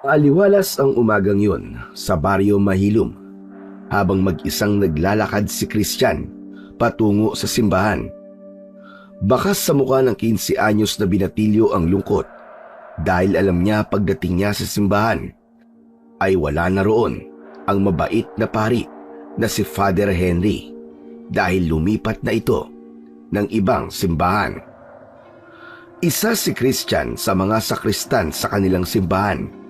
Aliwalas ang umagang yun sa baryo Mahilom habang mag-isang naglalakad si Christian patungo sa simbahan. Bakas sa mukha ng 15 anyos na binatilyo ang lungkot dahil alam niya pagdating niya sa simbahan ay wala na roon ang mabait na pari na si Father Henry dahil lumipat na ito ng ibang simbahan. Isa si Christian sa mga sakristan sa kanilang simbahan.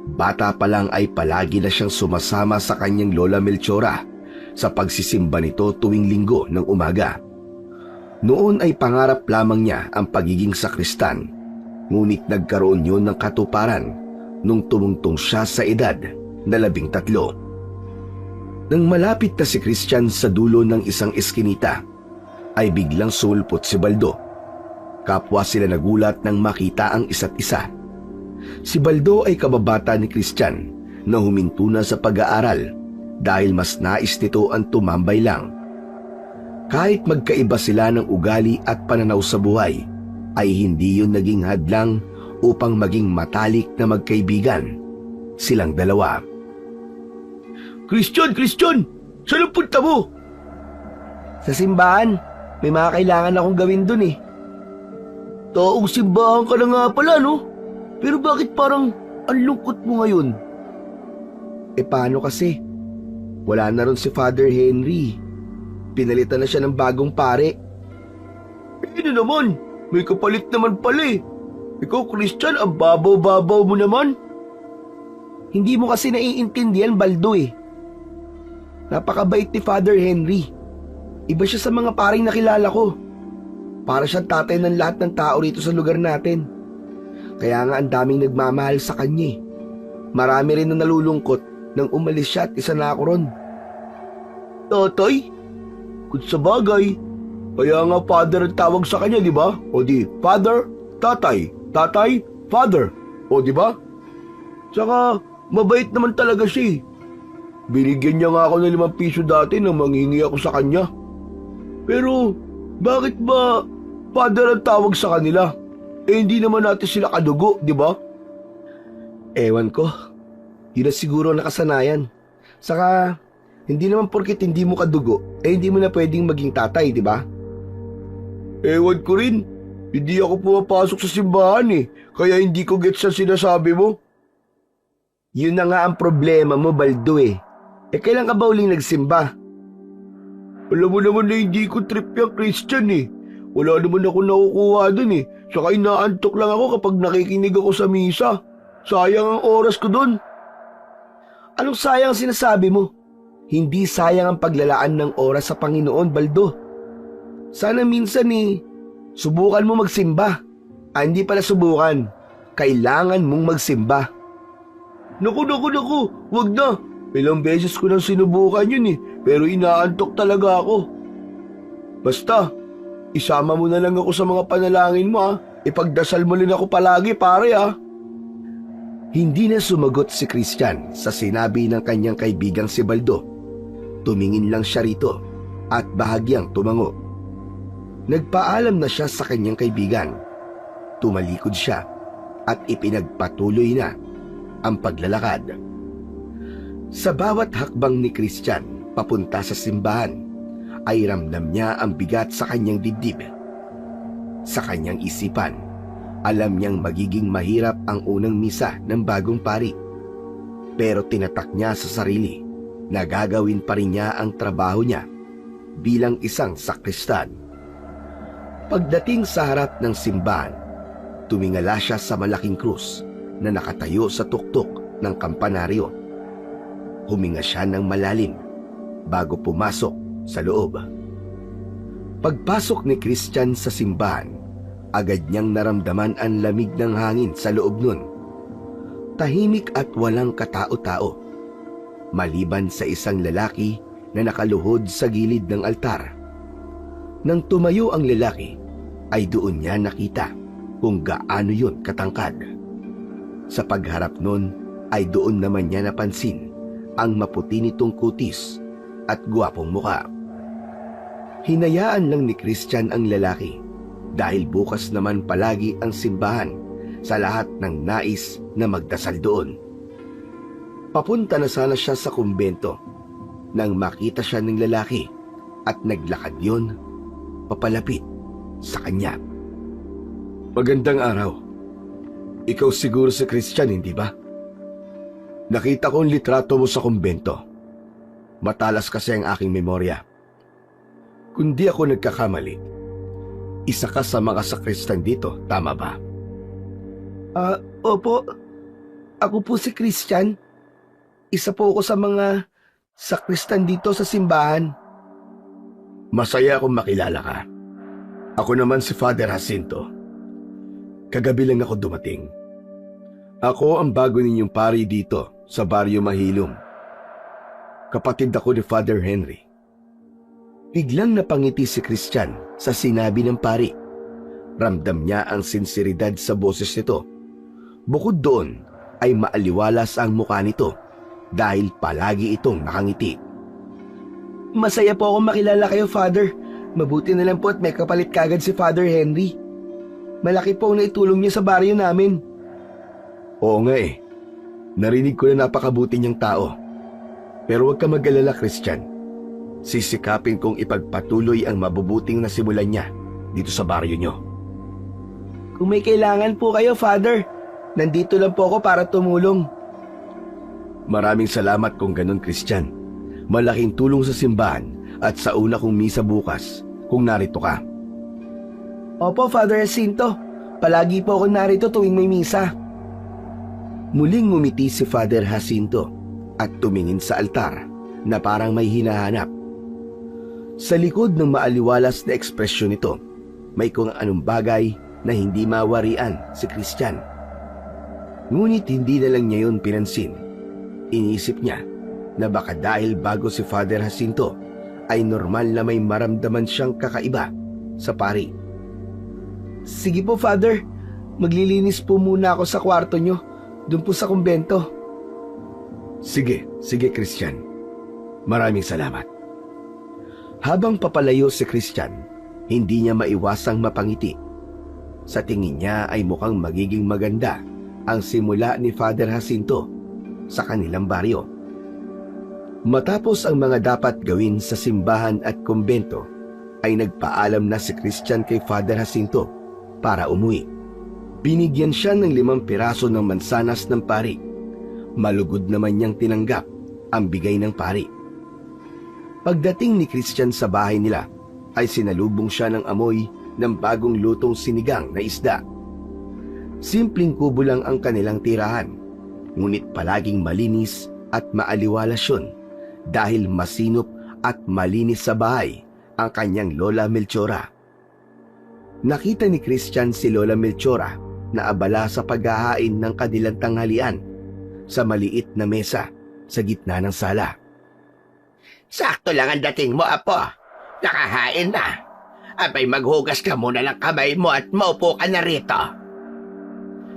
Bata pa lang ay palagi na siyang sumasama sa kanyang lola Melchora sa pagsisimba nito tuwing linggo ng umaga. Noon ay pangarap lamang niya ang pagiging sakristan, ngunit nagkaroon yun ng katuparan nung tumungtong siya sa edad na 13. Nang malapit na si Christian sa dulo ng isang eskinita, ay biglang sulpot si Baldo. Kapwa sila nagulat nang makita ang isa't isa. Si Baldo ay kababata ni Christian na huminto na sa pag-aaral dahil mas nais nito ang tumambay lang. Kahit magkaiba sila ng ugali at pananaw sa buhay, ay hindi yun naging hadlang upang maging matalik na magkaibigan silang dalawa. Christian! Christian! Saan ang punta mo? Sa simbahan. May mga kailangan akong gawin dun eh. Taong simbahan ka na nga pala, no? Pero bakit parang ang lungkot mo ngayon? Paano kasi? Wala na ron si Father Henry. Pinalitan na siya ng bagong pare. Ano naman? May kapalit naman pala eh. Ikaw, Christian, ang babaw-babaw mo naman. Hindi mo kasi naiintindihan, Baldo eh. Napakabait ni Father Henry. Iba siya sa mga paring nakilala ko. Para siyang tatay ng lahat ng tao rito sa lugar natin. Kaya nga ang daming nagmamahal sa kanya. Marami rin na nalulungkot nang umalis siya at isa na ako ron. Tatay? Kung sa bagay, kaya nga father ang tawag sa kanya, di ba? O di, father, tatay, tatay, father. O di ba? Tsaka, mabait naman talaga siya. Binigyan niya nga ako ng 5 piso dati nang manghingi ako sa kanya. Pero, bakit ba father ang tawag sa kanila? Hindi naman natin sila kadugo, di ba? Ewan ko. Yun na siguro nakasanayan. Saka, hindi naman porkit hindi mo kadugo, hindi mo na pwedeng maging tatay, di ba? Ewan ko rin. Hindi ako pumapasok sa simbahan eh. Kaya hindi ko gets sa sinasabi mo. Yun na nga ang problema mo, Baldo eh. Kailan ka ba uling nagsimba? Alam mo naman na hindi ko trip yung Christian eh. Wala naman ako nakukuha dun eh. Saka inaantok lang ako kapag nakikinig ako sa misa. Sayang ang oras ko dun. Anong sayang ang sinasabi mo? Hindi sayang ang paglalaan ng oras sa Panginoon, Baldo. Sana minsan eh, subukan mo magsimba. Hindi pala subukan. Kailangan mong magsimba. Naku, wag na. Ilang beses ko nang sinubukan yun eh, pero inaantok talaga ako. Basta, isama mo na lang ako sa mga panalangin mo ha. Ipagdasal mo rin ako palagi pare ha. Hindi na sumagot si Christian sa sinabi ng kanyang kaibigang si Baldo. Tumingin lang siya rito at bahagyang tumango. Nagpaalam na siya sa kanyang kaibigan. Tumalikod siya at ipinagpatuloy na ang paglalakad. Sa bawat hakbang ni Christian papunta sa simbahan, ay ramdam niya ang bigat sa kanyang dibdib. Sa kanyang isipan, alam niyang magiging mahirap ang unang misa ng bagong pari. Pero tinatak niya sa sarili na gagawin pa rin niya ang trabaho niya bilang isang sakristan. Pagdating sa harap ng simbahan, tumingala siya sa malaking krus na nakatayo sa tuktok ng kampanaryo. Huminga siya ng malalim bago pumasok sa loob. Pagpasok ni Christian sa simbahan, agad niyang naramdaman ang lamig ng hangin sa loob nun. Tahimik at walang katao-tao, maliban sa isang lalaki na nakaluhod sa gilid ng altar. Nang tumayo ang lalaki, ay doon niya nakita kung gaano yun katangkad. Sa pagharap nun, ay doon naman niya napansin ang maputi nitong kutis at guwapong muka. Hinayaan lang ni Christian ang lalaki dahil bukas naman palagi ang simbahan sa lahat ng nais na magdasal doon. Papunta na sana siya sa kumbento nang makita siya ng lalaki at naglakad yun papalapit sa kanya. Magandang araw. Ikaw siguro si Christian, hindi ba? Nakita ko ang litrato mo sa kumbento. Matalas kasi ang aking memorya. Kung di ako nagkakamali, isa ka sa mga sakristan dito, tama ba? Opo. Ako po si Christian. Isa po ako sa mga sakristan dito sa simbahan. Masaya akong makilala ka. Ako naman si Father Jacinto. Kagabi lang ako dumating. Ako ang bago ninyong pari dito sa Baryo Mahilom. Kapatid ako ni Father Henry. Biglang napangiti si Christian sa sinabi ng pari. Ramdam niya ang sinseridad sa boses nito. Bukod doon ay maaliwalas ang mukha nito dahil palagi itong nakangiti. Masaya po akong makilala kayo, Father. Mabuti na lang po at may kapalit kagad si Father Henry. Malaki po ang naitulong niya sa baryo namin. Oo nga eh. Narinig ko na napakabuti niyang tao. Pero huwag ka mag-alala, Christian. Sisikapin kong ipagpatuloy ang mabubuting nasimulan niya dito sa baryo niyo. Kung may kailangan po kayo, Father, nandito lang po ako para tumulong. Maraming salamat kung ganun, Christian. Malaking tulong sa simbahan at sa una kong misa bukas kung narito ka. Opo, Father Jacinto. Palagi po ako narito tuwing may misa. Muling ngumiti si Father Jacinto at tumingin sa altar na parang may hinahanap. Sa likod ng maaliwalas na ekspresyon nito, may kung anong bagay na hindi mawarian si Christian. Ngunit hindi na lang niya yun pinansin. Iniisip niya na baka dahil bago si Father Jacinto ay normal na may maramdaman siyang kakaiba sa pari. Sige po, Father. Maglilinis po muna ako sa kwarto niyo, doon po sa kumbento. Sige, Christian. Maraming salamat. Habang papalayo si Christian, hindi niya maiwasang mapangiti. Sa tingin niya ay mukhang magiging maganda ang simula ni Father Jacinto sa kanilang baryo. Matapos ang mga dapat gawin sa simbahan at kumbento, ay nagpaalam na si Christian kay Father Jacinto para umuwi. Binigyan siya ng 5 piraso ng mansanas ng pari. Malugod naman niyang tinanggap ang bigay ng pari. Pagdating ni Christian sa bahay nila, ay sinalubong siya ng amoy ng bagong lutong sinigang na isda. Simpleng kubo lang ang kanilang tirahan, ngunit palaging malinis at maaliwalas yun dahil masinop at malinis sa bahay ang kanyang Lola Melchora. Nakita ni Christian si Lola Melchora na abala sa paghahain ng kanilang tanghalian sa maliit na mesa sa gitna ng sala. Sakto lang ang dating mo, Apo. Nakahain na. Abay, maghugas ka muna ng kamay mo at maupo ka na rito.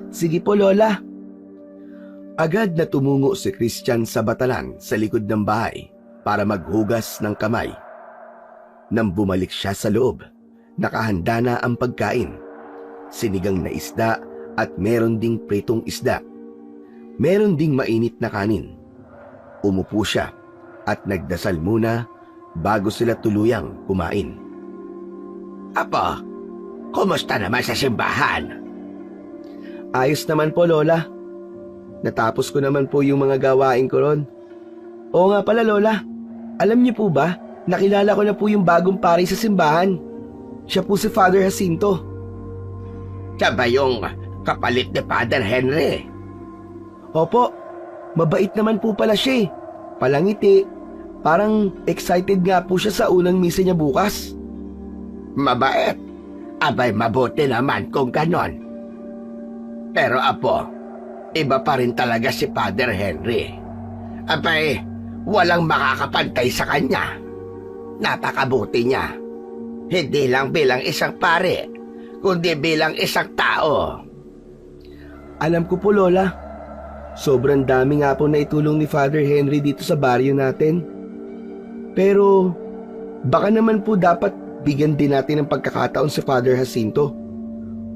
Sige po, Lola. Agad na tumungo si Christian sa batalan sa likod ng bahay para maghugas ng kamay. Nang bumalik siya sa loob, nakahanda na ang pagkain. Sinigang na isda at meron ding pritong isda. Meron ding mainit na kanin. Umupo siya at nagdasal muna bago sila tuluyang kumain. Apo, kumusta naman sa simbahan? Ayos naman po, Lola. Natapos ko naman po yung mga gawain ko ron. Oo nga pala, Lola. Alam niyo po ba, nakilala ko na po yung bagong pari sa simbahan. Siya po si Father Jacinto. Siya ba yung kapalit ni Father Henry? Opo, mabait naman po pala siya eh. Palangiti, parang excited nga po siya sa unang misa niya bukas. Mabait? Abay, mabuti naman kung ganon. Pero Apo, iba pa rin talaga si Father Henry. Abay, walang makakapantay sa kanya. Napakabuti niya. Hindi lang bilang isang pare, kundi bilang isang tao. Alam ko po, Lola. Sobrang dami nga po na itulong ni Father Henry dito sa baryo natin. Pero, baka naman po dapat bigyan din natin ng pagkakataon si Father Jacinto.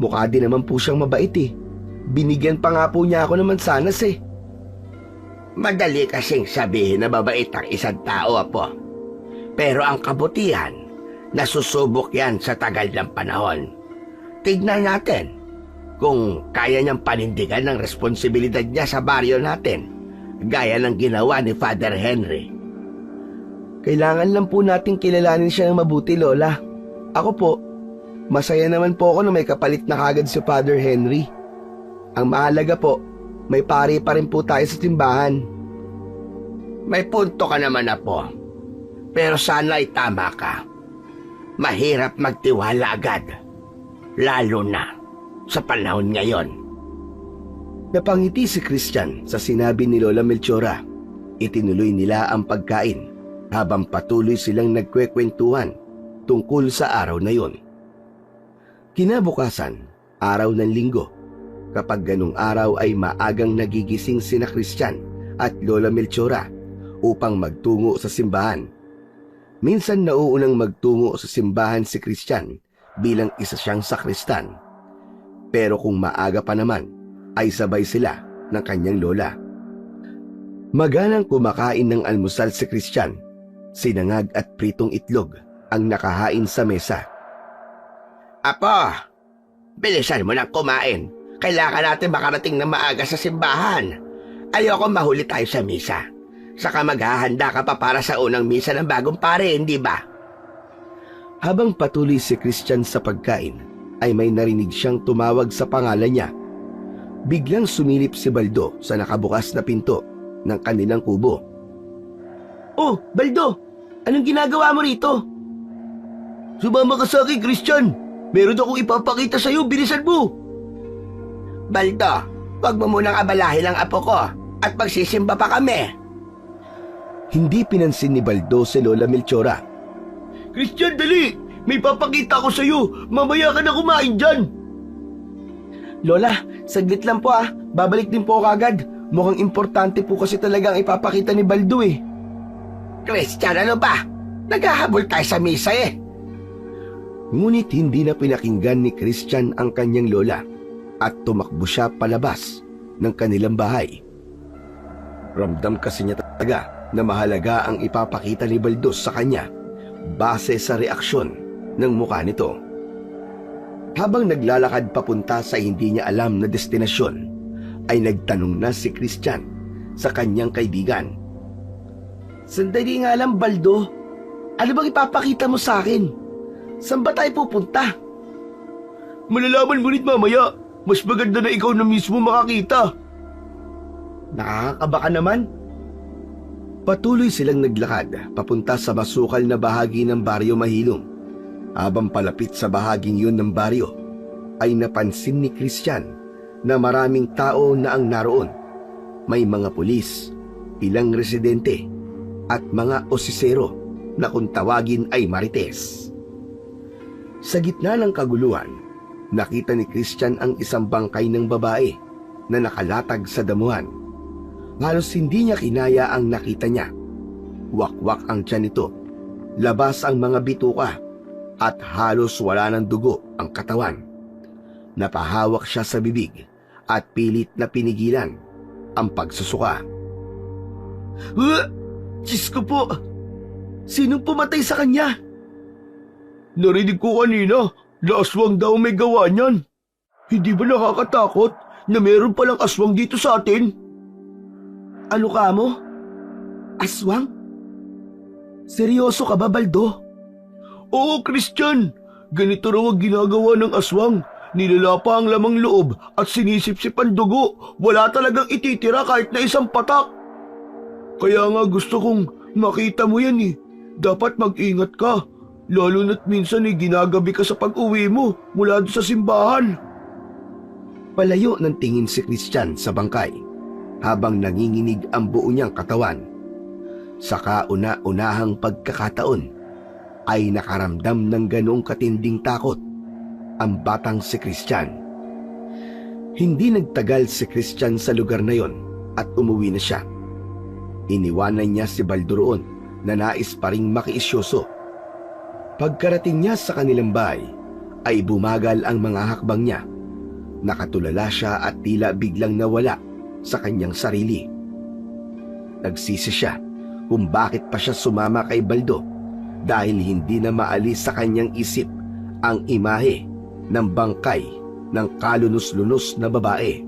Mukha din naman po siyang mabait eh. Binigyan pa nga po niya ako ng mansanas eh. Madali kasing sabihin na mabait ang isang tao, Apo. Pero ang kabutihan, nasusubok yan sa tagal ng panahon. Tignan natin kung kaya niyang panindigan ng responsibilidad niya sa baryo natin, gaya ng ginawa ni Father Henry. Kailangan lang po nating kilalanin siya ng mabuti, Lola. Ako po, masaya naman po ako na may kapalit na kagad si Father Henry. Ang mahalaga po, may pari pa rin po tayo sa simbahan. May punto ka naman, Apo. Pero sana ay tama ka. Mahirap magtiwala agad, lalo na sa panahon ngayon. Napangiti si Christian sa sinabi ni Lola Melchora. Itinuloy nila ang pagkain habang patuloy silang nagkwekwentuhan tungkol sa araw na yon. Kinabukasan, araw ng linggo. Kapag ganung araw ay maagang nagigising sina Christian at Lola Melchora upang magtungo sa simbahan. Minsan nauunang magtungo sa simbahan si Christian bilang isa siyang sakristan. Pero kung maaga pa naman, ay sabay sila ng kanyang lola. Maganang kumakain ng almusal si Christian. Sinangag at pritong itlog ang nakahain sa mesa. Apo, bilisan mo nang kumain. Kailangan natin makarating na maaga sa simbahan. Ayoko mahuli tayo sa misa. Saka maghahanda ka pa para sa unang misa ng bagong pare, hindi ba? Habang patuloy si Christian sa pagkain, ay may narinig siyang tumawag sa pangalan niya. Biglang sumilip si Baldo sa nakabukas na pinto ng kanilang kubo. "Oh, Baldo! Anong ginagawa mo rito?" "Sumama ka sa akin, Christian! Meron akong ipapakita sa'yo, bilisan mo!" Baldo, wag mo munang abalahin ang apo ko at magsisimba pa kami. Hindi pinansin ni Baldo si Lola Melchora. "Christian, dali! May papakita ko sa'yo! Mamaya ka na kumain dyan!" "Lola, saglit lang po ah. Babalik din po agad. Mukhang importante po kasi talaga ang ipapakita ni Baldo eh." Christian, ano ba? Naghahabol tayo sa misa eh. Ngunit hindi na pinakinggan ni Christian ang kanyang lola at tumakbo siya palabas ng kanilang bahay. Ramdam kasi niya talaga na mahalaga ang ipapakita ni Baldo sa kanya base sa reaksyon ng mukha nito. Habang naglalakad papunta sa hindi niya alam na destinasyon, ay nagtanong na si Christian sa kanyang kaibigan. "Sandali nga lang, Baldo. Ano bang ipapakita mo sa akin? Saan ba tayo pupunta?" "Malalaman mo rin mamaya. Mas maganda na ikaw na mismo makakita." "Nakakakaba ka naman." Patuloy silang naglakad papunta sa masukal na bahagi ng Baryo Mahilom. Habang palapit sa bahaging yun ng baryo, ay napansin ni Christian na maraming tao na ang naroon. May mga pulis, ilang residente, at mga osisero na kung tawagin ay marites. Sa gitna ng kaguluhan, nakita ni Christian ang isang bangkay ng babae na nakalatag sa damuhan. Halos hindi niya kinaya ang nakita niya. Wakwak ang tiyan nito, labas ang mga bituka, at halos wala ng dugo ang katawan. Napahawak siya sa bibig at pilit na pinigilan ang pagsusuka. "Diyos ko po! Sinong pumatay sa kanya?" "Narinig ko kanina na aswang daw may gawa niyan. Hindi ba nakakatakot na meron palang aswang dito sa atin?" "Ano ka mo? Aswang? Seryoso ka ba, Baldo?" "Oo, Christian. Ganito raw ang ginagawa ng aswang. Nilalapa ang lamang loob at sinisipsip ang dugo. Wala talagang ititira kahit na isang patak. Kaya nga gusto kong makita mo yan eh. Dapat mag-ingat ka. Lalo na't minsan ginagabi ka sa pag-uwi mo mula doon sa simbahan." Palayo ng tingin si Christian sa bangkay habang nanginginig ang buo niyang katawan. Sa kauna-unahang pagkakataon ay nakaramdam ng ganoong katinding takot ang batang si Christian. Hindi nagtagal si Christian sa lugar na yon at umuwi na siya. Iniwanan niya si Baldo roon na nais pa ring makiisyoso. Pagkarating niya sa kanilang bahay, ay bumagal ang mga hakbang niya. Nakatulala siya at tila biglang nawala sa kanyang sarili. Nagsisi siya kung bakit pa siya sumama kay Baldo dahil hindi na maalis sa kanyang isip ang imahe ng bangkay ng kalunos-lunos na babae.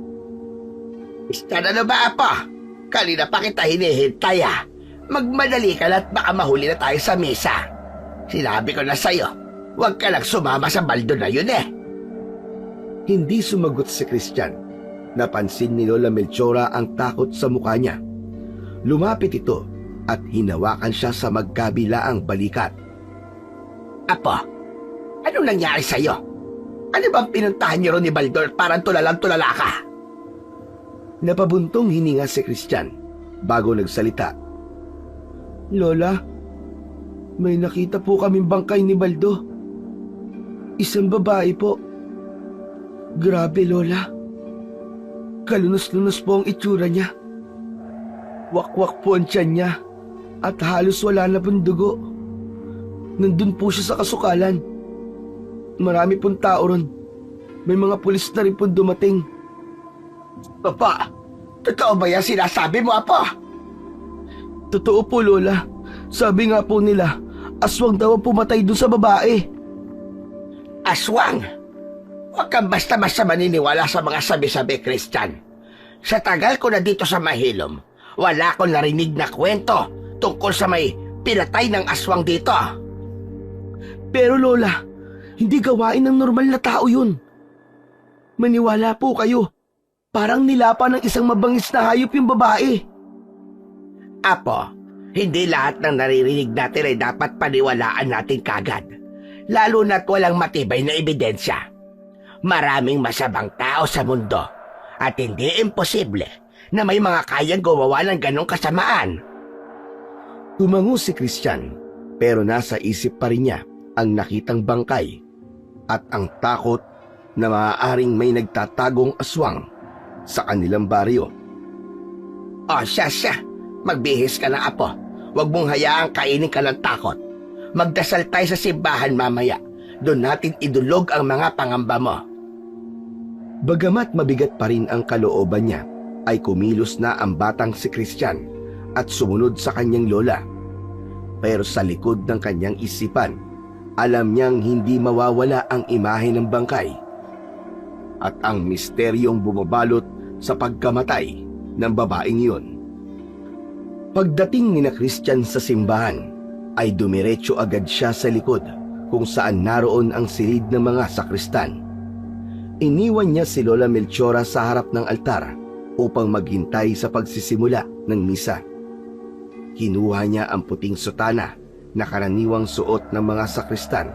Basta na ba, Apo? Kanina pa kita hinihintay, ah. Magmadali ka na at baka mahuli na tayo sa misa. Sinabi ko na sa'yo, huwag ka lang sumama sa baldo na yun eh. Hindi sumagot si Christian. Napansin ni Lola Melchora ang takot sa mukha niya. Lumapit ito at hinawakan siya sa magkabilaang balikat. Apo, anong nangyari sa'yo? Ano bang pinuntahan niyo ron ni Baldor parang tulalang-tulala ka? Napabuntong hininga si Christian bago nagsalita. Lola, may nakita po kaming bangkay ni Baldo. Isang babae po. Grabe, Lola. Kalunos-lunos po ang itsura niya. Wakwak po ang tiyan niya at halos wala na pong dugo. Nandun po siya sa kasukalan. Marami pong tao ron. May mga pulis na rin pong dumating. Papa, totoo ba yan sinasabi mo, Apo? Totoo po, Lola. Sabi nga po nila, aswang daw ang pumatay dun sa babae. Aswang? Huwag kang basta-basta maniniwala sa mga sabi-sabi, Christian. Sa tagal ko na dito sa Mahilom, wala akong narinig na kwento tungkol sa may pinatay ng aswang dito. Pero Lola, hindi gawain ng normal na tao yun. Maniwala po kayo. Parang nilapa ng isang mabangis na hayop yung babae. Apo, hindi lahat ng naririnig natin ay dapat paniwalaan natin kagad. Lalo na't walang matibay na ebidensya. Maraming masamang tao sa mundo at hindi imposible na may mga kayang gumawa ng ganong kasamaan. Tumango si Christian pero nasa isip pa rin niya ang nakitang bangkay at ang takot na maaaring may nagtatagong aswang sa kanilang baryo. Siya. Magbihis ka na, Apo. Huwag mong hayaang kainin ka ng takot. Magdasal tayo sa simbahan mamaya. Doon natin idulog ang mga pangamba mo. Bagamat mabigat pa rin ang kalooban niya, ay kumilos na ang batang si Christian at sumunod sa kanyang lola. Pero sa likod ng kanyang isipan, alam niyang hindi mawawala ang imahe ng bangkay at ang misteryong bumabalot sa pagkamatay ng babaeng yun. Pagdating ni na Christian sa simbahan, ay dumiretso agad siya sa likod kung saan naroon ang silid ng mga sakristan. Iniwan niya si Lola Melchora sa harap ng altar upang maghintay sa pagsisimula ng misa. Kinuha niya ang puting sutana na karaniwang suot ng mga sakristan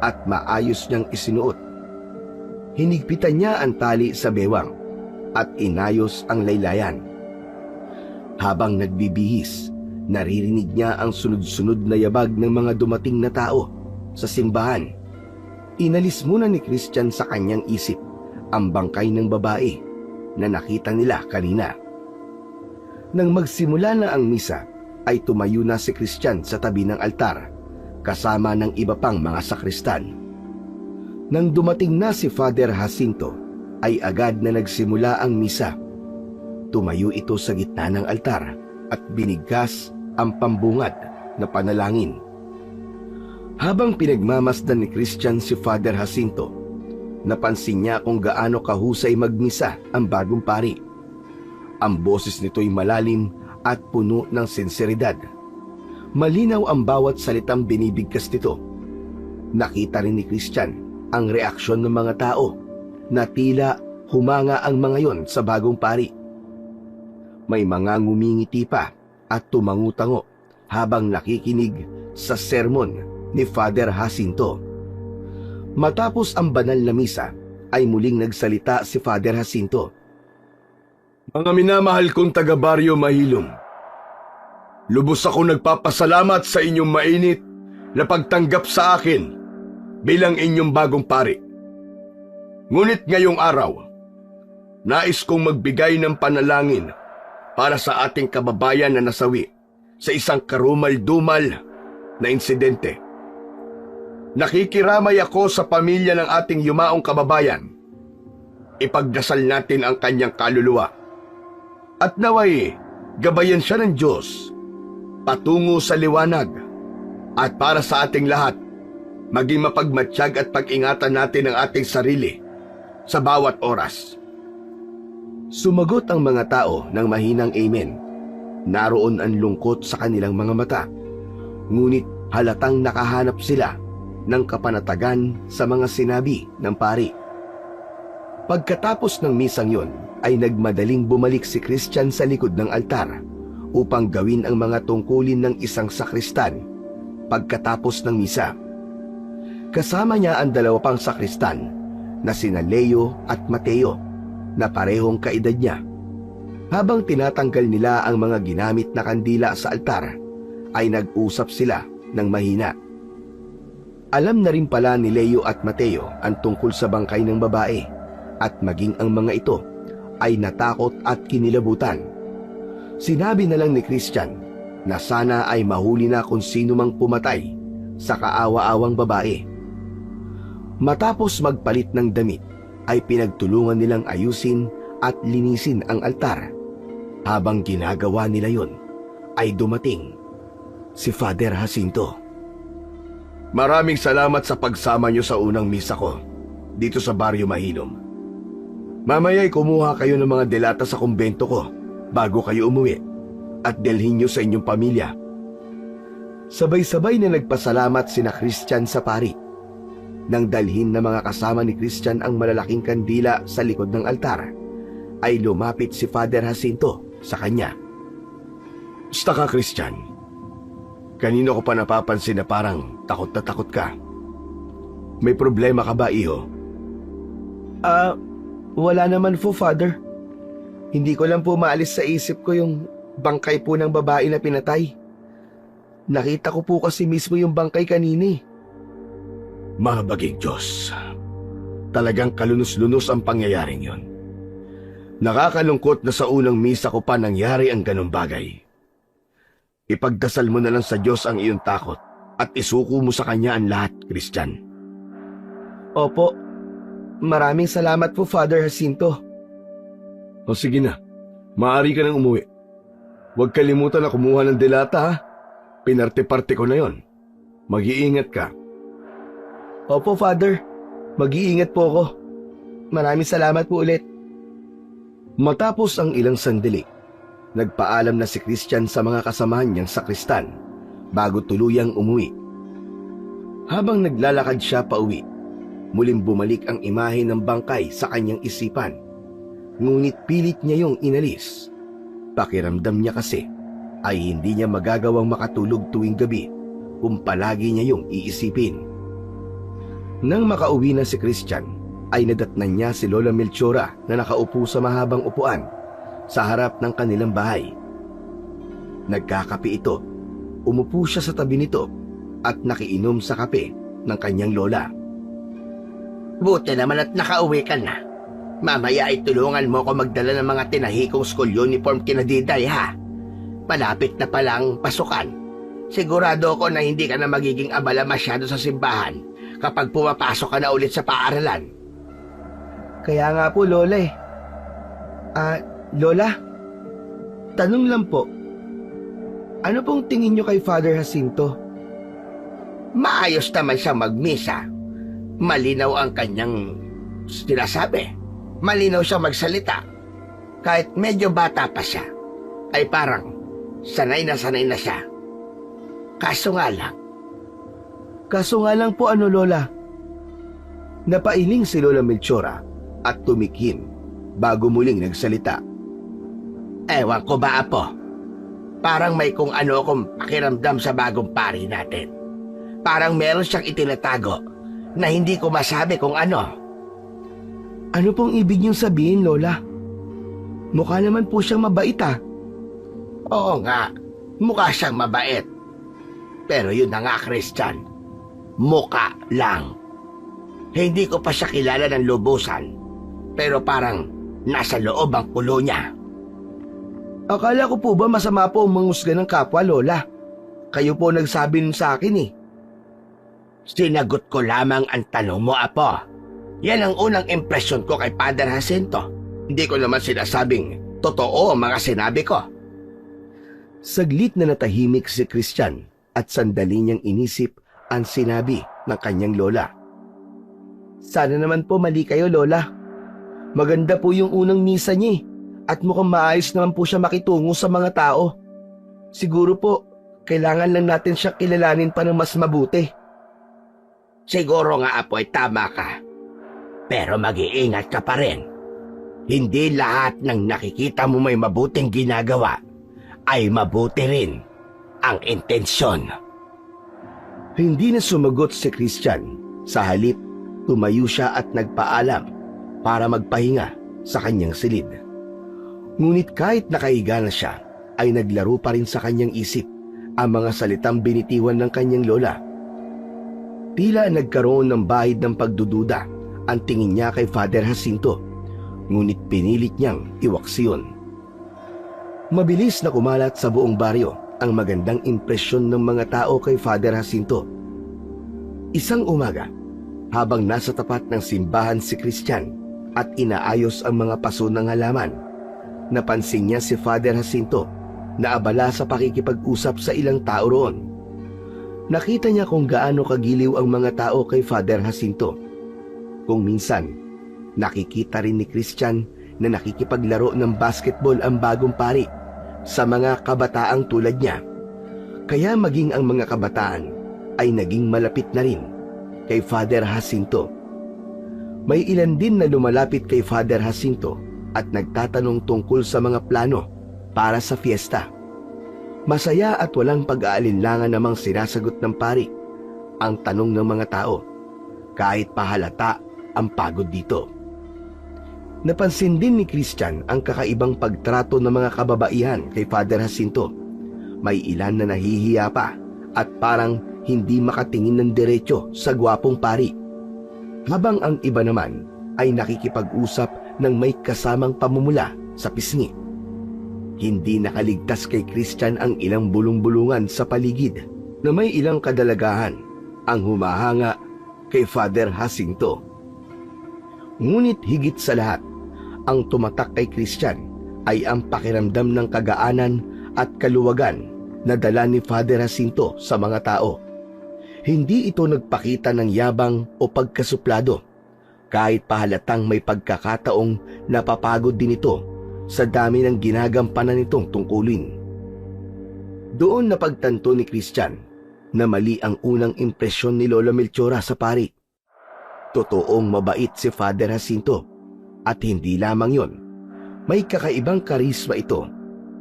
at maayos niyang isinuot. Hinigpitan niya ang tali sa bewang at inayos ang laylayan. Habang nagbibihis, naririnig niya ang sunod-sunod na yabag ng mga dumating na tao sa simbahan. Inalis muna ni Christian sa kanyang isip ang bangkay ng babae na nakita nila kanina. Nang magsimula na ang misa, ay tumayo na si Christian sa tabi ng altar kasama ng iba pang mga sakristan. Nang dumating na si Father Jacinto, ay agad na nagsimula ang misa. Tumayo ito sa gitna ng altar at binigkas ang pambungad na panalangin. Habang pinagmamasdan ni Christian si Father Jacinto, napansin niya kung gaano kahusay magmisa ang bagong pari. Ang boses nito'y malalim at puno ng sinseridad. Malinaw ang bawat salitang binibigkas nito. Nakita rin ni Christian ang reaksyon ng mga tao na tila humanga ang mga yon sa bagong pari. May mga ngumingiti pa at tumangutango habang nakikinig sa sermon ni Father Jacinto. Matapos ang banal na misa, ay muling nagsalita si Father Jacinto. Mga minamahal kong taga-baryo Mahilom, lubos ako nagpapasalamat sa inyong mainit na pagtanggap sa akin bilang inyong bagong pari. Ngunit ngayong araw, nais kong magbigay ng panalangin para sa ating kababayan na nasawi sa isang karumal-dumal na insidente. Nakikiramay ako sa pamilya ng ating yumaong kababayan. ipagdasal natin ang kanyang kaluluwa. At naway, gabayan siya ng Diyos, patungo sa liwanag, at para sa ating lahat, maging mapagmatsyag at pag-ingatan natin ang ating sarili sa bawat oras. Sumagot ang mga tao ng mahinang amen. Naroon ang lungkot sa kanilang mga mata, ngunit halatang nakahanap sila ng kapanatagan sa mga sinabi ng pari. Pagkatapos ng misang yon, ay nagmadaling bumalik si Christian sa likod ng altar upang gawin ang mga tungkulin ng isang sakristan pagkatapos ng misa. Kasama niya ang dalawa pang sakristan na sina Leo at Mateo na parehong kaedad niya. Habang tinatanggal nila ang mga ginamit na kandila sa altar, ay nag-usap sila ng mahina. Alam na rin pala ni Leo at Mateo ang tungkol sa bangkay ng babae, at maging ang mga ito ay natakot at kinilabutan. Sinabi na lang ni Christian na sana ay mahuli na kung sino mang pumatay sa kaawa-awang babae. Matapos magpalit ng damit, ay pinagtulungan nilang ayusin at linisin ang altar. Habang ginagawa nila yon, ay dumating si Father Jacinto. Maraming salamat sa pagsama niyo sa unang misa ko dito sa Baryo Mahilom. Mamaya'y kumuha kayo ng mga delata sa kumbento ko bago kayo umuwi at delhin niyo sa inyong pamilya. Sabay-sabay na nagpasalamat sina Christian sa pari. Nang dalhin ng mga kasama ni Christian ang malalaking kandila sa likod ng altar, ay lumapit si Father Jacinto sa kanya. Basta ka, Christian. Kanino ko pa napapansin na parang takot na takot ka. May problema ka ba, iho? Wala naman po, Father. Hindi ko lang po maalis sa isip ko yung bangkay po ng babae na pinatay. Nakita ko po kasi mismo yung bangkay kanina. Mahabaging Diyos. Talagang kalunos-lunos ang pangyayaring yon. Nakakalungkot na sa unang misa ko pa nangyari ang ganong bagay. Ipagdasal mo na lang sa Diyos ang iyong takot at isuko mo sa Kanya ang lahat, Christian. Opo. Maraming salamat po, Father Jacinto. O sige na, maaari ka nang umuwi. Huwag kalimutan na kumuha ng delata, ha? Pinarte-parte ko na yon. Mag-iingat ka. Opo, Father. Mag-iingat po ako. Maraming salamat po ulit. Matapos ang ilang sandali, nagpaalam na si Christian sa mga kasamahan niyang sakristan bago tuluyang umuwi. Habang naglalakad siya pauwi, muling bumalik ang imahe ng bangkay sa kanyang isipan. Ngunit pilit niya yung inalis. Pakiramdam niya kasi ay hindi niya magagawang makatulog tuwing gabi kung palagi niya yung iisipin. Nang makauwi na si Christian, ay nadatnan niya si Lola Melchora na nakaupo sa mahabang upuan sa harap ng kanilang bahay. Nagkakape ito. Umupo siya sa tabi nito at nakiinom sa kape ng kanyang lola. Buti naman at nakauwi ka na. Mamaya ay tulungan mo ko magdala ng mga tinahikong school uniform kina Diday, ha? Malapit na palang pasukan. Sigurado ako na hindi ka na magiging abala masyado sa simbahan kapag pumapasok ka na ulit sa paaralan. Kaya nga po, Lola eh. Lola? Tanong lang po. Ano pong tingin niyo kay Father Jacinto? Maayos naman siya magmisa. Malinaw ang kanyang sinasabi. Malinaw siya magsalita. Kahit medyo bata pa siya, ay parang sanay na siya. Kaso nga lang po ano, Lola? Napailing si Lola Melchora at tumikim bago muling nagsalita. Ewan ko ba, Apo? Parang may kung ano akong pakiramdam sa bagong pari natin. Parang meron siyang itinatago na hindi ko masabi kung ano. Ano pong ibig niyong sabihin, Lola? Mukha naman po siyang mabait, Oo nga, mukha siyang mabait. Pero yun na nga, Christian. Mukha lang. Hindi ko pa siya kilala ng lubusan. Pero parang nasa loob ang kulo niya. Akala ko po ba masama po ang mangusga ng kapwa, Lola? Kayo po nagsabi nun sa akin eh. Sinagot ko lamang ang tanong mo, Apo. Yan ang unang impresyon ko kay Father Jacinto. Hindi ko naman sinasabing totoo ang mga sinabi ko. Saglit na natahimik si Christian at sandali niyang inisip ang sinabi ng kanyang lola. Sana naman po mali kayo, Lola. Maganda po yung unang misa niya at mukhang maayos naman po siya makitungo sa mga tao. Siguro po, kailangan lang natin siya kilalanin pa ng mas mabuti. Siguro nga, Apoy, tama ka. Pero mag-iingat ka pa rin. Hindi lahat ng nakikita mo may mabuting ginagawa ay mabuti rin ang intensyon. Hindi na sumagot si Christian. Sa halip, tumayo siya at nagpaalam para magpahinga sa kanyang silid. Ngunit kahit nakahiga na siya, ay naglaro pa rin sa kanyang isip ang mga salitang binitiwan ng kanyang lola. Tila nagkaroon ng bahid ng pagdududa ang tingin niya kay Father Jacinto, ngunit pinilit niyang iwaksiyon. Mabilis na kumalat sa buong baryo ang magandang impresyon ng mga tao kay Father Jacinto. Isang umaga, habang nasa tapat ng simbahan si Christian at inaayos ang mga paso ng halaman, napansin niya si Father Jacinto na abala sa pakikipag-usap sa ilang tao roon. Nakita niya kung gaano kagiliw ang mga tao kay Father Jacinto. Kung minsan, nakikita rin ni Christian na nakikipaglaro ng basketball ang bagong pari sa mga kabataang tulad niya. Kaya maging ang mga kabataan ay naging malapit na rin kay Father Jacinto. May ilan din na lumalapit kay Father Jacinto at nagtatanong tungkol sa mga plano para sa fiesta. Masaya at walang pag-aalinlangan namang sinasagot ng pari ang tanong ng mga tao, kahit pahalata ang pagod dito. Napansin din ni Christian ang kakaibang pagtrato ng mga kababaihan kay Father Jacinto. May ilan na nahihiya pa at parang hindi makatingin ng diretso sa gwapong pari, habang ang iba naman ay nakikipag-usap ng may kasamang pamumula sa pisngi. Hindi nakaligtas kay Christian ang ilang bulong-bulungan sa paligid na may ilang kadalagahan ang humahanga kay Father Jacinto. Ngunit higit sa lahat, ang tumatak kay Christian ay ang pakiramdam ng kagaanan at kaluwagan na dala ni Father Jacinto sa mga tao. Hindi ito nagpakita ng yabang o pagkasuplado, kahit pahalatang may pagkakataong napapagod din ito sa dami ng ginagampanan nitong tungkulin. Doon napagtanto ni Christian na mali ang unang impresyon ni Lola Melchora sa pari. Totoong mabait si Father Jacinto at hindi lamang yon, may kakaibang karisma ito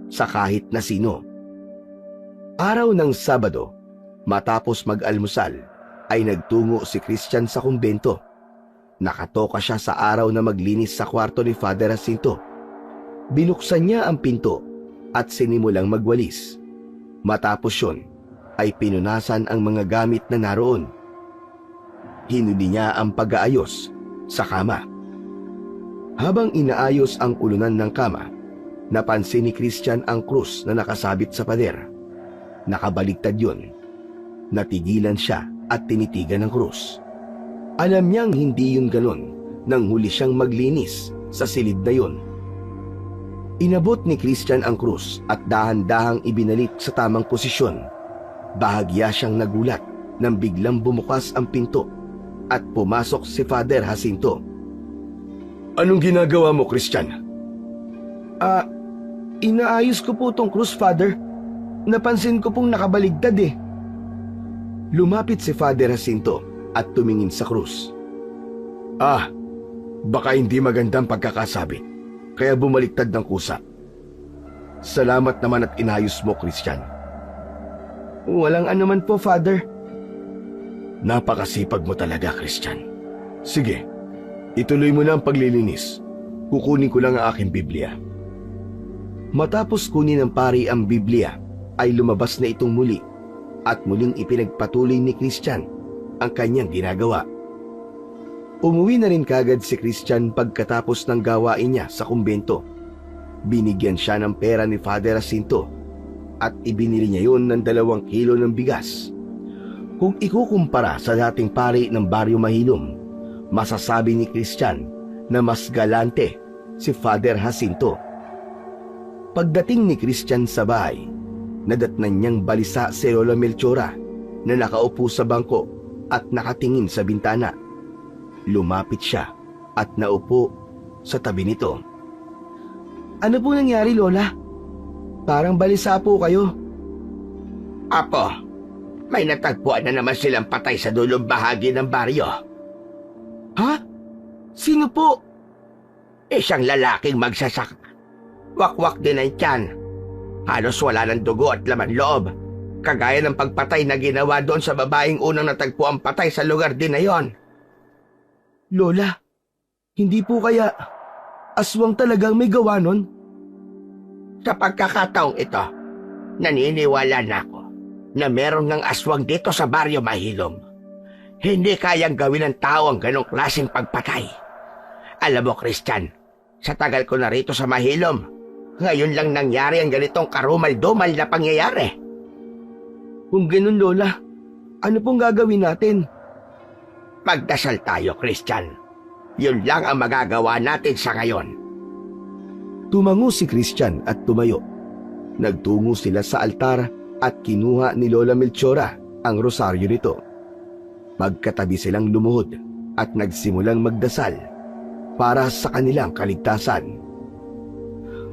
sa kahit na sino. Araw ng Sabado, matapos mag-almusal, ay nagtungo si Christian sa kumbento. Nakatoka siya sa araw na maglinis sa kwarto ni Father Jacinto. Binuksan niya ang pinto at sinimulang magwalis. Matapos yun, ay pinunasan ang mga gamit na naroon. Hinuli niya ang pag-aayos sa kama. Habang inaayos ang ulunan ng kama, napansin ni Christian ang krus na nakasabit sa pader. Nakabaligtad yun. Natigilan siya at tinitigan ng krus. Alam niyang hindi yun ganun nang huli siyang maglinis sa silid na yun. Inabot ni Christian ang krus at dahan-dahang ibinalik sa tamang posisyon. Bahagya siyang nagulat nang biglang bumukas ang pinto at pumasok si Father Jacinto. Anong ginagawa mo, Christian? Inaayos ko po tong krus, Father. Napansin ko pong nakabaligtad eh. Lumapit si Father Jacinto at tumingin sa krus. Baka hindi magandang pagkakasabit, kaya bumaliktad ng kusa. Salamat naman at inayos mo, Christian. Walang anuman po, Father. Napakasipag mo talaga, Christian. Sige, ituloy mo na ang paglilinis. Kukunin ko lang ang aking Biblia. Matapos kunin ng pari ang Biblia, ay lumabas na itong muli at muling ipinagpatuloy ni Christian ang kanyang ginagawa. Umuwi na rin kagad si Christian pagkatapos ng gawain niya sa kumbento. Binigyan siya ng pera ni Father Jacinto at ibinili niya yun ng 2 kilo ng bigas. Kung ikukumpara sa dating pari ng Baryo Mahilom, masasabi ni Christian na mas galante si Father Jacinto. Pagdating ni Christian sa bahay, nadatnan niyang balisa si Lola Melchora na nakaupo sa bangko at nakatingin sa bintana. Lumapit siya at naupo sa tabi nito. Ano po nangyari, Lola? Parang balisa po kayo. Apo, may natagpuan na naman silang patay sa dulong bahagi ng baryo. Ha? Sino po? Isang lalaking magsasaka. Wakwak din ang tiyan. Halos wala ng dugo at laman loob. Kagaya ng pagpatay na ginawa doon sa babaeng unang natagpuan patay sa lugar din na yon. Lola, hindi po kaya aswang talagang may gawa nun? Sa pagkakataong ito, naniniwala na ako na meron ng aswang dito sa baryo Mahilom. Hindi kayang gawin ng tao ang ganong klaseng pagpatay. Alam mo, Christian, sa tagal ko na rito sa Mahilom, ngayon lang nangyari ang ganitong karumal-dumal na pangyayari. Kung ganun, Lola, ano pong gagawin natin? Magdasal tayo, Christian. Yun lang ang magagawa natin sa ngayon. Tumango si Christian at tumayo. Nagtungo sila sa altar at kinuha ni Lola Melchora ang rosaryo nito. Magkatabi silang lumuhod at nagsimulang magdasal para sa kanilang kaligtasan.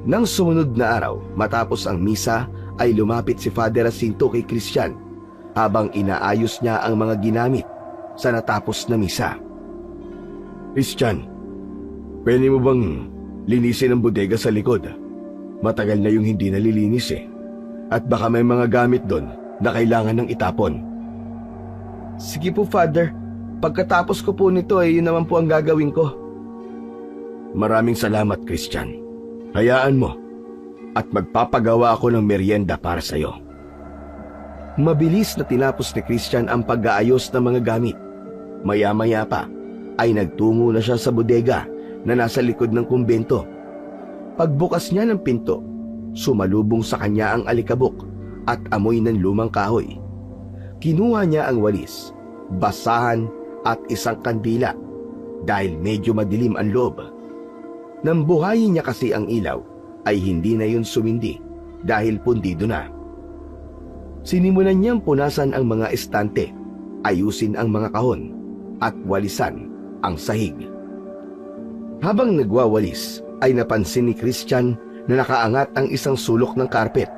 Nang sumunod na araw, matapos ang misa, ay lumapit si Father Jacinto kay Christian habang inaayos niya ang mga ginamit sa natapos na misa. Christian, pwede mo bang linisin ang bodega sa likod? Matagal na yung hindi nalilinis eh. At baka may mga gamit doon na kailangan ng itapon. Sige po, Father. Pagkatapos ko po nito ay yun naman po ang gagawin ko. Maraming salamat, Christian. Hayaan mo at magpapagawa ako ng merienda para sa iyo. Mabilis na tinapos ni Christian ang pag-aayos ng mga gamit. Maya-maya pa ay nagtungo na siya sa bodega na nasa likod ng kumbento. Pagbukas niya ng pinto, sumalubong sa kanya ang alikabok at amoy ng lumang kahoy. Kinuha niya ang walis, basahan at isang kandila dahil medyo madilim ang loob. Nang buhayin niya kasi ang ilaw, ay hindi na yun sumindi dahil pundido na. Sinimulan niyang punasan ang mga estante, ayusin ang mga kahon, at walisan ang sahig. Habang nagwawalis, ay napansin ni Christian na nakaangat ang isang sulok ng karpet.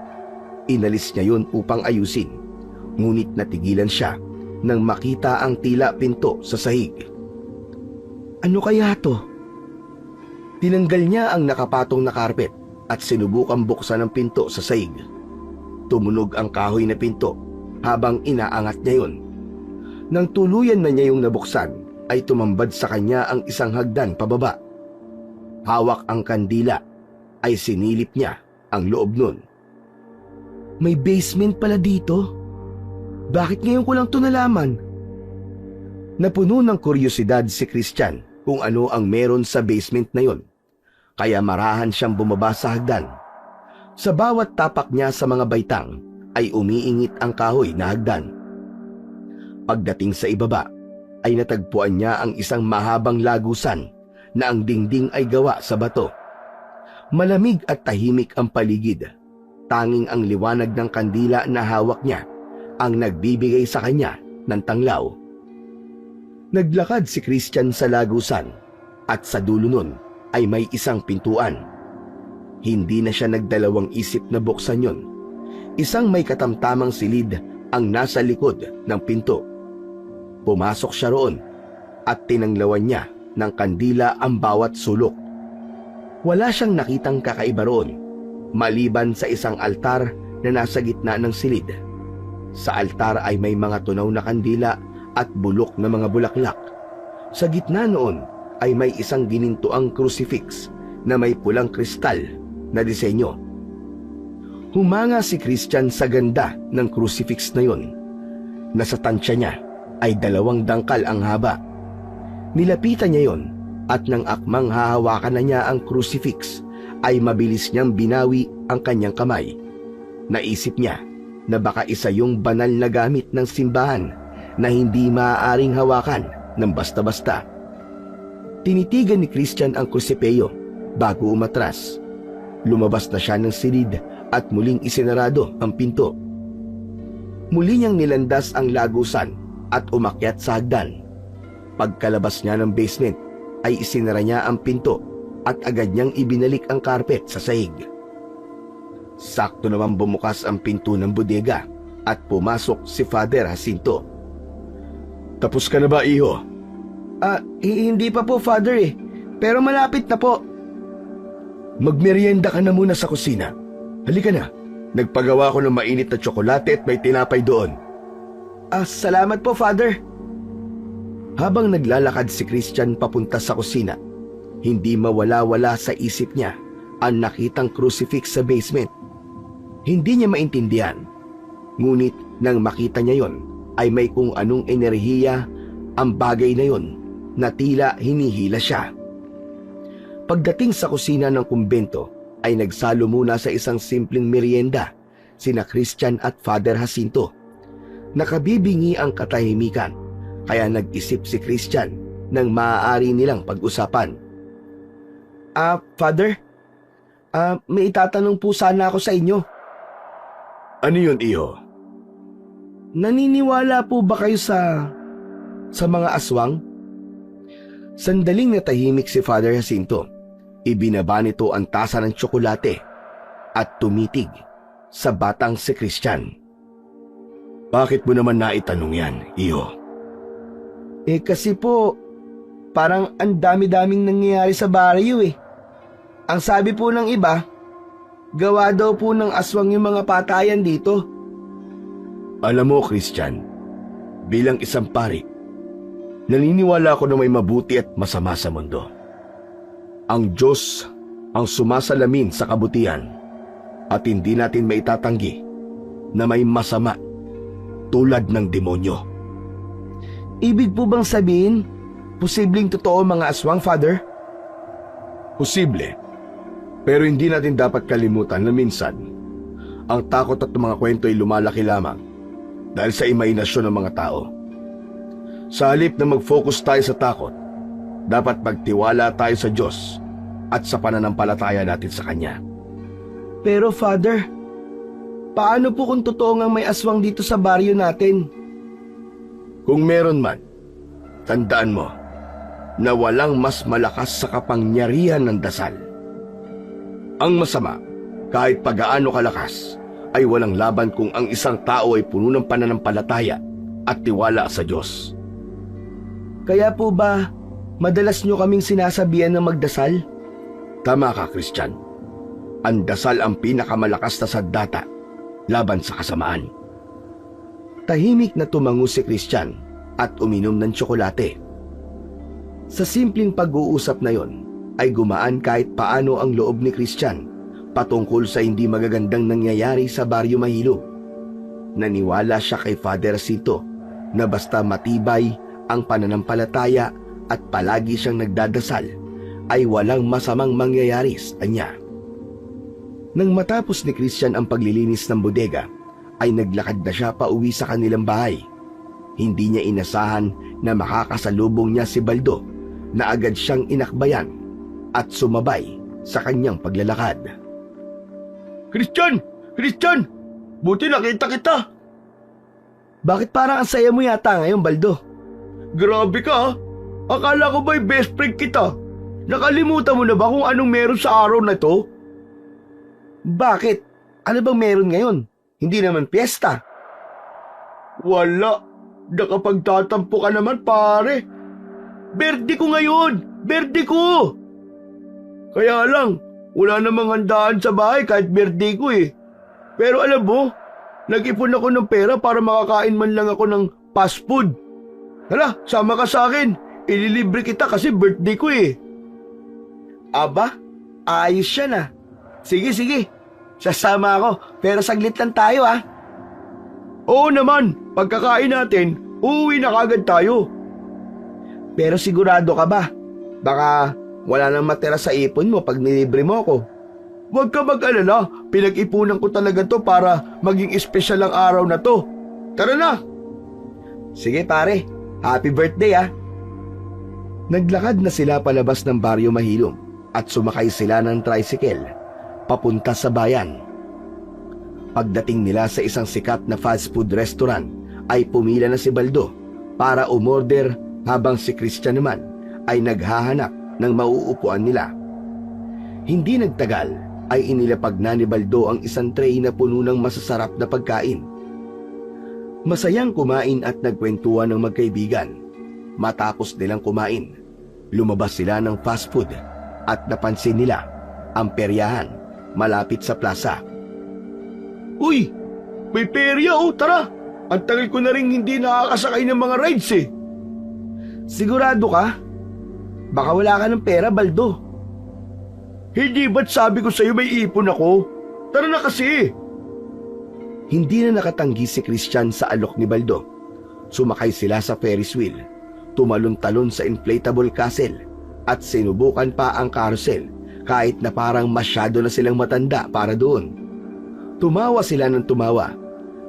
Inalis niya yun upang ayusin, ngunit natigilan siya nang makita ang tila pinto sa sahig. Ano kaya to? Tinanggal niya ang nakapatong na karpet at sinubukang buksan ang pinto sa sahig. Tumunog ang kahoy na pinto habang inaangat niya yun. Nang tuluyan na niya yung nabuksan, ay tumambad sa kanya ang isang hagdan pababa. Hawak ang kandila, ay sinilip niya ang loob nun. May basement pala dito? Bakit ngayon ko lang ito nalaman? Napuno ng kuryosidad si Christian kung ano ang meron sa basement na yon. Kaya marahan siyang bumaba sa hagdan. Sa bawat tapak niya sa mga baitang ay umiingit ang kahoy na hagdan. Pagdating sa ibaba ay natagpuan niya ang isang mahabang lagusan na ang dingding ay gawa sa bato. Malamig at tahimik ang paligid. Tanging ang liwanag ng kandila na hawak niya ang nagbibigay sa kanya ng tanglaw. Naglakad si Christian sa lagusan at sa dulo nun ay may isang pintuan. Hindi na siya nagdalawang isip na buksan yon. Isang may katamtamang silid ang nasa likod ng pinto. Pumasok siya roon at tinanglawan niya ng kandila ang bawat sulok. Wala siyang nakitang kakaiba roon, maliban sa isang altar na nasa gitna ng silid. Sa altar ay may mga tunaw na kandila at bulok na mga bulaklak. Sa gitna noon ay may isang ginintuang crucifix na may pulang kristal na disenyo. Humanga si Christian sa ganda ng crucifix na yon. Nasa tansya niya ay 2 dangkal ang haba. Nilapitan niya yon at nang akmang hahawakan na niya ang crucifix ay mabilis niyang binawi ang kanyang kamay. Naisip niya na baka isa yung banal na gamit ng simbahan na hindi maaaring hawakan ng basta-basta. Tinitigan ni Christian ang krusipeyo bago umatras. Lumabas na siya ng silid at muling isinarado ang pinto. Muli niyang nilandas ang lagusan at umakyat sa hagdan. Pagkalabas niya ng basement ay isinara niya ang pinto at agad niyang ibinalik ang karpet sa sahig. Sakto naman bumukas ang pinto ng bodega at pumasok si Father Jacinto. "Tapos ka na ba, iho?" Hindi pa po, Father eh. Pero malapit na po." "Magmerienda ka na muna sa kusina. Halika na. Nagpagawa ko ng mainit na tsokolate at may tinapay doon." Salamat po, Father." Habang naglalakad si Christian papunta sa kusina, hindi mawala-wala sa isip niya ang nakitang crucifix sa basement. Hindi niya maintindihan. Ngunit nang makita niya yon, ay may kung anong enerhiya ang bagay na yon na tila hinihila siya. Pagdating sa kusina ng kumbento, ay nagsalo muna sa isang simpleng merienda sina Christian at Father Jacinto. Nakabibingi ang katahimikan, kaya nag-isip si Christian ng maaari nilang pag-usapan. Father, may itatanong po sana ako sa inyo." "Ano yun, iho?" "Naniniwala po ba kayo sa mga aswang?" Sandaling natahimik si Father Jacinto. Ibinaba nito ang tasa ng tsokolate at tumitig sa batang si Christian. "Bakit mo naman naitanong yan, iho?" Kasi po, parang ang dami-daming nangyayari sa baryo eh. Ang sabi po ng iba, gawa daw po ng aswang yung mga patayan dito." "Alam mo, Christian, bilang isang pari, naniniwala ako na may mabuti at masama sa mundo. Ang Diyos ang sumasalamin sa kabutihan at hindi natin maitatanggi na may masama tulad ng demonyo." Ibig po bang sabihin, posibleng totoo mga aswang, Father? Posible. Pero hindi natin dapat kalimutan na minsan, ang takot at mga kwento ay lumalaki lamang dahil sa imahinasyon ng mga tao. Sa halip na mag-focus tayo sa takot, dapat magtiwala tayo sa Diyos at sa pananampalataya natin sa Kanya. Pero Father, paano po kung totoo ngang may aswang dito sa baryo natin? Kung meron man, tandaan mo na walang mas malakas sa kapangyarihan ng dasal. Ang masama, kahit pagaano kalakas, ay walang laban kung ang isang tao ay puno ng pananampalataya at tiwala sa Diyos. Kaya po ba, madalas nyo kaming sinasabihan na magdasal? Tama ka, Christian. Ang dasal ang pinakamalakas na sandata laban sa kasamaan. Tahimik na tumango si Christian at uminom ng tsokolate. Sa simpleng pag-uusap na yon, ay gumaan kahit paano ang loob ni Christian patungkol sa hindi magagandang nangyayari sa Baryo Mahilo. Naniwala siya kay Father Jacinto na basta matibay ang pananampalataya at palagi siyang nagdadasal, ay walang masamang mangyayari sa kanya. Nang matapos ni Christian ang paglilinis ng bodega, ay naglakad na siya pauwi sa kanilang bahay. Hindi niya inasahan na makakasalubong niya si Baldo, na agad siyang inakbayan at sumabay sa kanyang paglalakad. Christian! Christian! Buti nakita kita! Bakit parang ang saya mo yata ngayon, Baldo? Grabe ka ha! Akala ko ba'y best friend kita? Nakalimutan mo na ba kung anong meron sa araw na to? Bakit? Ano bang meron ngayon? Hindi naman piyesta. Wala. Nakapagtatampo ka naman, pare. Birthday ko ngayon! Birthday ko! Kaya lang, wala namang handaan sa bahay kahit birthday ko eh. Pero alam mo, nag-ipon ako ng pera para makakain man lang ako ng fast food. Hala, sama ka sa akin. Ililibre kita kasi birthday ko eh. Aba, ayos siya na. Sige, sige. Sasama ako, pero saglit lang tayo ah. Oo naman, pagkakain natin, uuwi na kagad tayo. Pero sigurado ka ba? Baka wala nang matira sa ipon mo pag nilibre mo ako. Huwag ka mag-alala, pinag-ipunan ko talaga to para maging espesyal ang araw na to. Tara na! Sige pare, happy birthday ah. Naglakad na sila palabas ng Baryo Mahilom at sumakay sila ng tricycle papunta sa bayan. Pagdating nila sa isang sikat na fast food restaurant ay pumila na si Baldo para umorder habang si Christian naman ay naghahanap ng mauupuan nila. Hindi nagtagal ay inilapag na ni Baldo ang isang tray na puno ng masasarap na pagkain. Masayang kumain at nagkwentuhan ng magkaibigan. Matapos nilang kumain, lumabas sila ng fast food at napansin nila ang peryahan malapit sa plaza. Uy, may perya oh, tara! Ang tagal ko na rin hindi nakakasakay ng mga rides eh. Sigurado ka? Baka wala ka ng pera, Baldo. Hindi ba't sabi ko sa'yo may ipon ako? Tara na kasi! Hindi na nakatanggi si Christian sa alok ni Baldo. Sumakay sila sa Ferris wheel, tumalon-talon sa inflatable castle, at sinubukan pa ang carousel kahit na parang masyado na silang matanda para doon. Tumawa sila ng tumawa,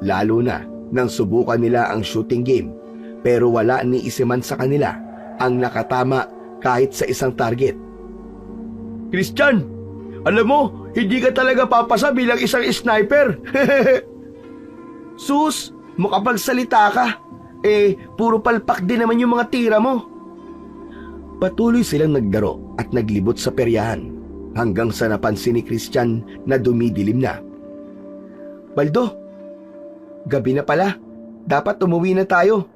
lalo na nang subukan nila ang shooting game, pero wala ni isa man sa kanila ang nakatama kahit sa isang target. Christian, alam mo, hindi ka talaga papasa bilang isang sniper. Sus, makapagsalita ka. Puro palpak din naman yung mga tira mo. Patuloy silang nagdaro at naglibot sa peryahan hanggang sa napansin ni Christian na dumidilim na. Baldo, gabi na pala. Dapat umuwi na tayo.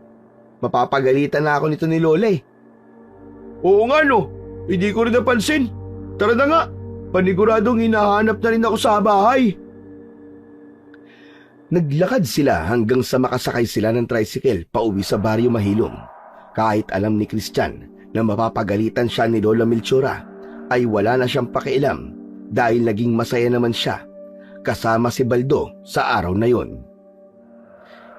Mapapagalitan na ako nito ni Lola eh. Oo nga no, hindi ko rin napansin. Tara na nga, paniguradong hinahanap na rin ako sa bahay. Naglakad sila hanggang sa makasakay sila ng tricycle pauwi sa Baryo Mahilom. Kahit alam ni Christian na mapapagalitan siya ni Lola Melchora, ay wala na siyang pakialam dahil naging masaya naman siya kasama si Baldo sa araw na yon.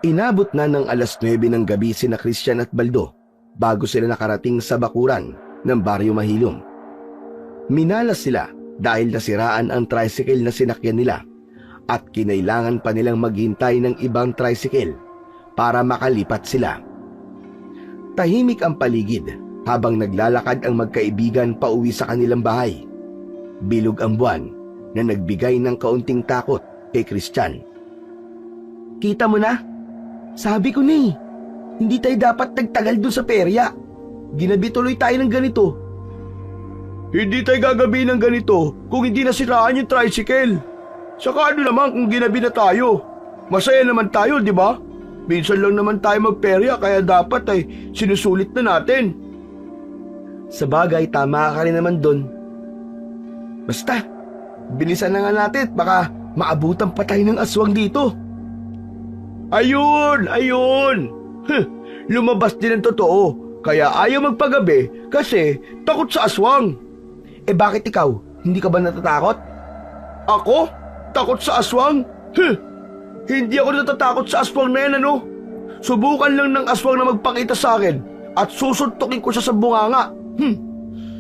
Inabot na ng alas 9 ng gabi sina Christian at Baldo bago sila nakarating sa bakuran ng Baryo Mahilom. Minalas sila dahil nasiraan ang tricycle na sinakyan nila at kinailangan pa nilang maghintay ng ibang tricycle para makalipat sila. Tahimik ang paligid habang naglalakad ang magkaibigan pauwi sa kanilang bahay. Bilog ang buwan na nagbigay ng kaunting takot kay Christian. Kita mo na? Sabi ko na hindi tayo dapat nagtagal doon sa perya. Ginabi tuloy tayo ng ganito. Hindi tayo gagabi ng ganito kung hindi nasiraan yung tricycle. Saka ano naman kung ginabi na tayo? Masaya naman tayo, di ba? Minsan lang naman tayo magperya kaya dapat ay sinusulit na natin. Sa bagay, tama ka rin naman doon. Basta, bilisan na nga natin at baka maabutan pa tayo ng aswang dito. Ayun! Lumabas din ang totoo. Kaya ayaw magpagabi kasi takot sa aswang. Bakit ikaw? Hindi ka ba natatakot? Ako? Takot sa aswang? Hindi ako natatakot sa aswang na yan, ano? Subukan lang ng aswang na magpakita sa akin at susuntukin ko siya sa bunganga.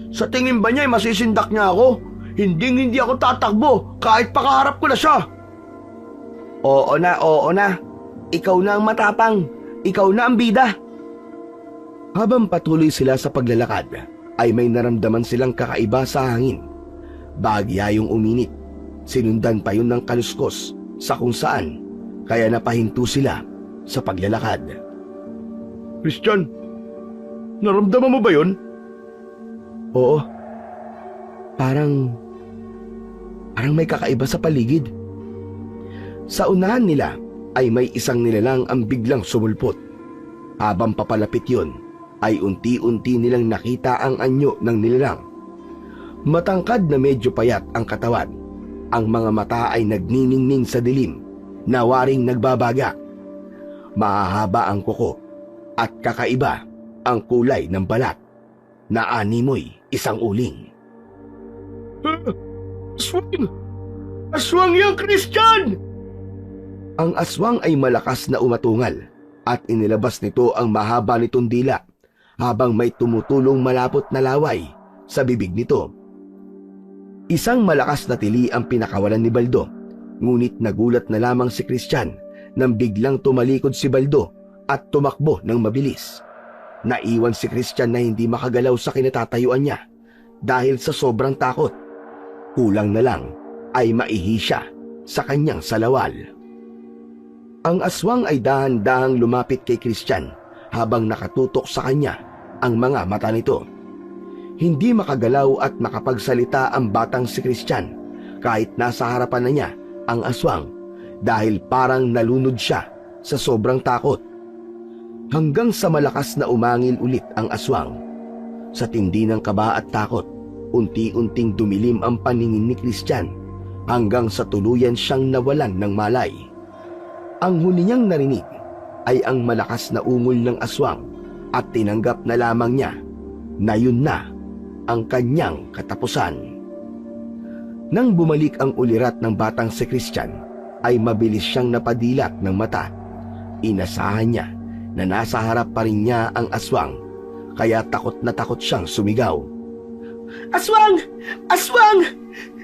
Sa tingin ba niya ay masisindak niya ako? Hindi ako tatakbo kahit pakaharap ko na siya. Oo na. Ikaw na ang matapang. Ikaw na ang bida. Habang patuloy sila sa paglalakad, ay may naramdaman silang kakaiba sa hangin. Bahagya yung uminit. Sinundan pa yun ng kaluskos sa kung saan, kaya napahinto sila sa paglalakad. Christian, naramdaman mo ba yun? Oo. Parang may kakaiba sa paligid. Sa unahan nila ay may isang nilalang ang biglang sumulpot. Habang papalapit yun, ay unti-unti nilang nakita ang anyo ng nilalang. Matangkad na medyo payat ang katawan. Ang mga mata ay nagniningning sa dilim, na waring nagbabaga. Mahahaba ang kuko at kakaiba ang kulay ng balat na animoy isang uling. Aswang! Aswang yung Christian! Ang aswang ay malakas na umatungal at inilabas nito ang mahaba nitong dila habang may tumutulong malapot na laway sa bibig nito. Isang malakas na tili ang pinakawalan ni Baldo, ngunit nagulat na lamang si Christian nang biglang tumalikod si Baldo at tumakbo ng mabilis. Naiwan si Christian na hindi makagalaw sa kinatatayuan niya dahil sa sobrang takot. Kulang na lang ay maihi siya sa kanyang salawal. Ang aswang ay dahan-dahang lumapit kay Christian habang nakatutok sa kanya ang mga mata nito. Hindi makagalaw at makapagsalita ang batang si Christian kahit nasa harapan na niya ang aswang dahil parang nalunod siya sa sobrang takot. Hanggang sa malakas na umangil ulit ang aswang. Sa tindi ng kaba at takot, unti-unting dumilim ang paningin ni Christian hanggang sa tuluyan siyang nawalan ng malay. Ang huli niyang narinig ay ang malakas na ungol ng aswang at tinanggap na lamang niya na yun na ang kanyang katapusan. Nang bumalik ang ulirat ng batang si Christian, ay mabilis siyang napadilat ng mata. Inasahan niya na nasa harap pa rin niya ang aswang, kaya takot na takot siyang sumigaw. Aswang! Aswang!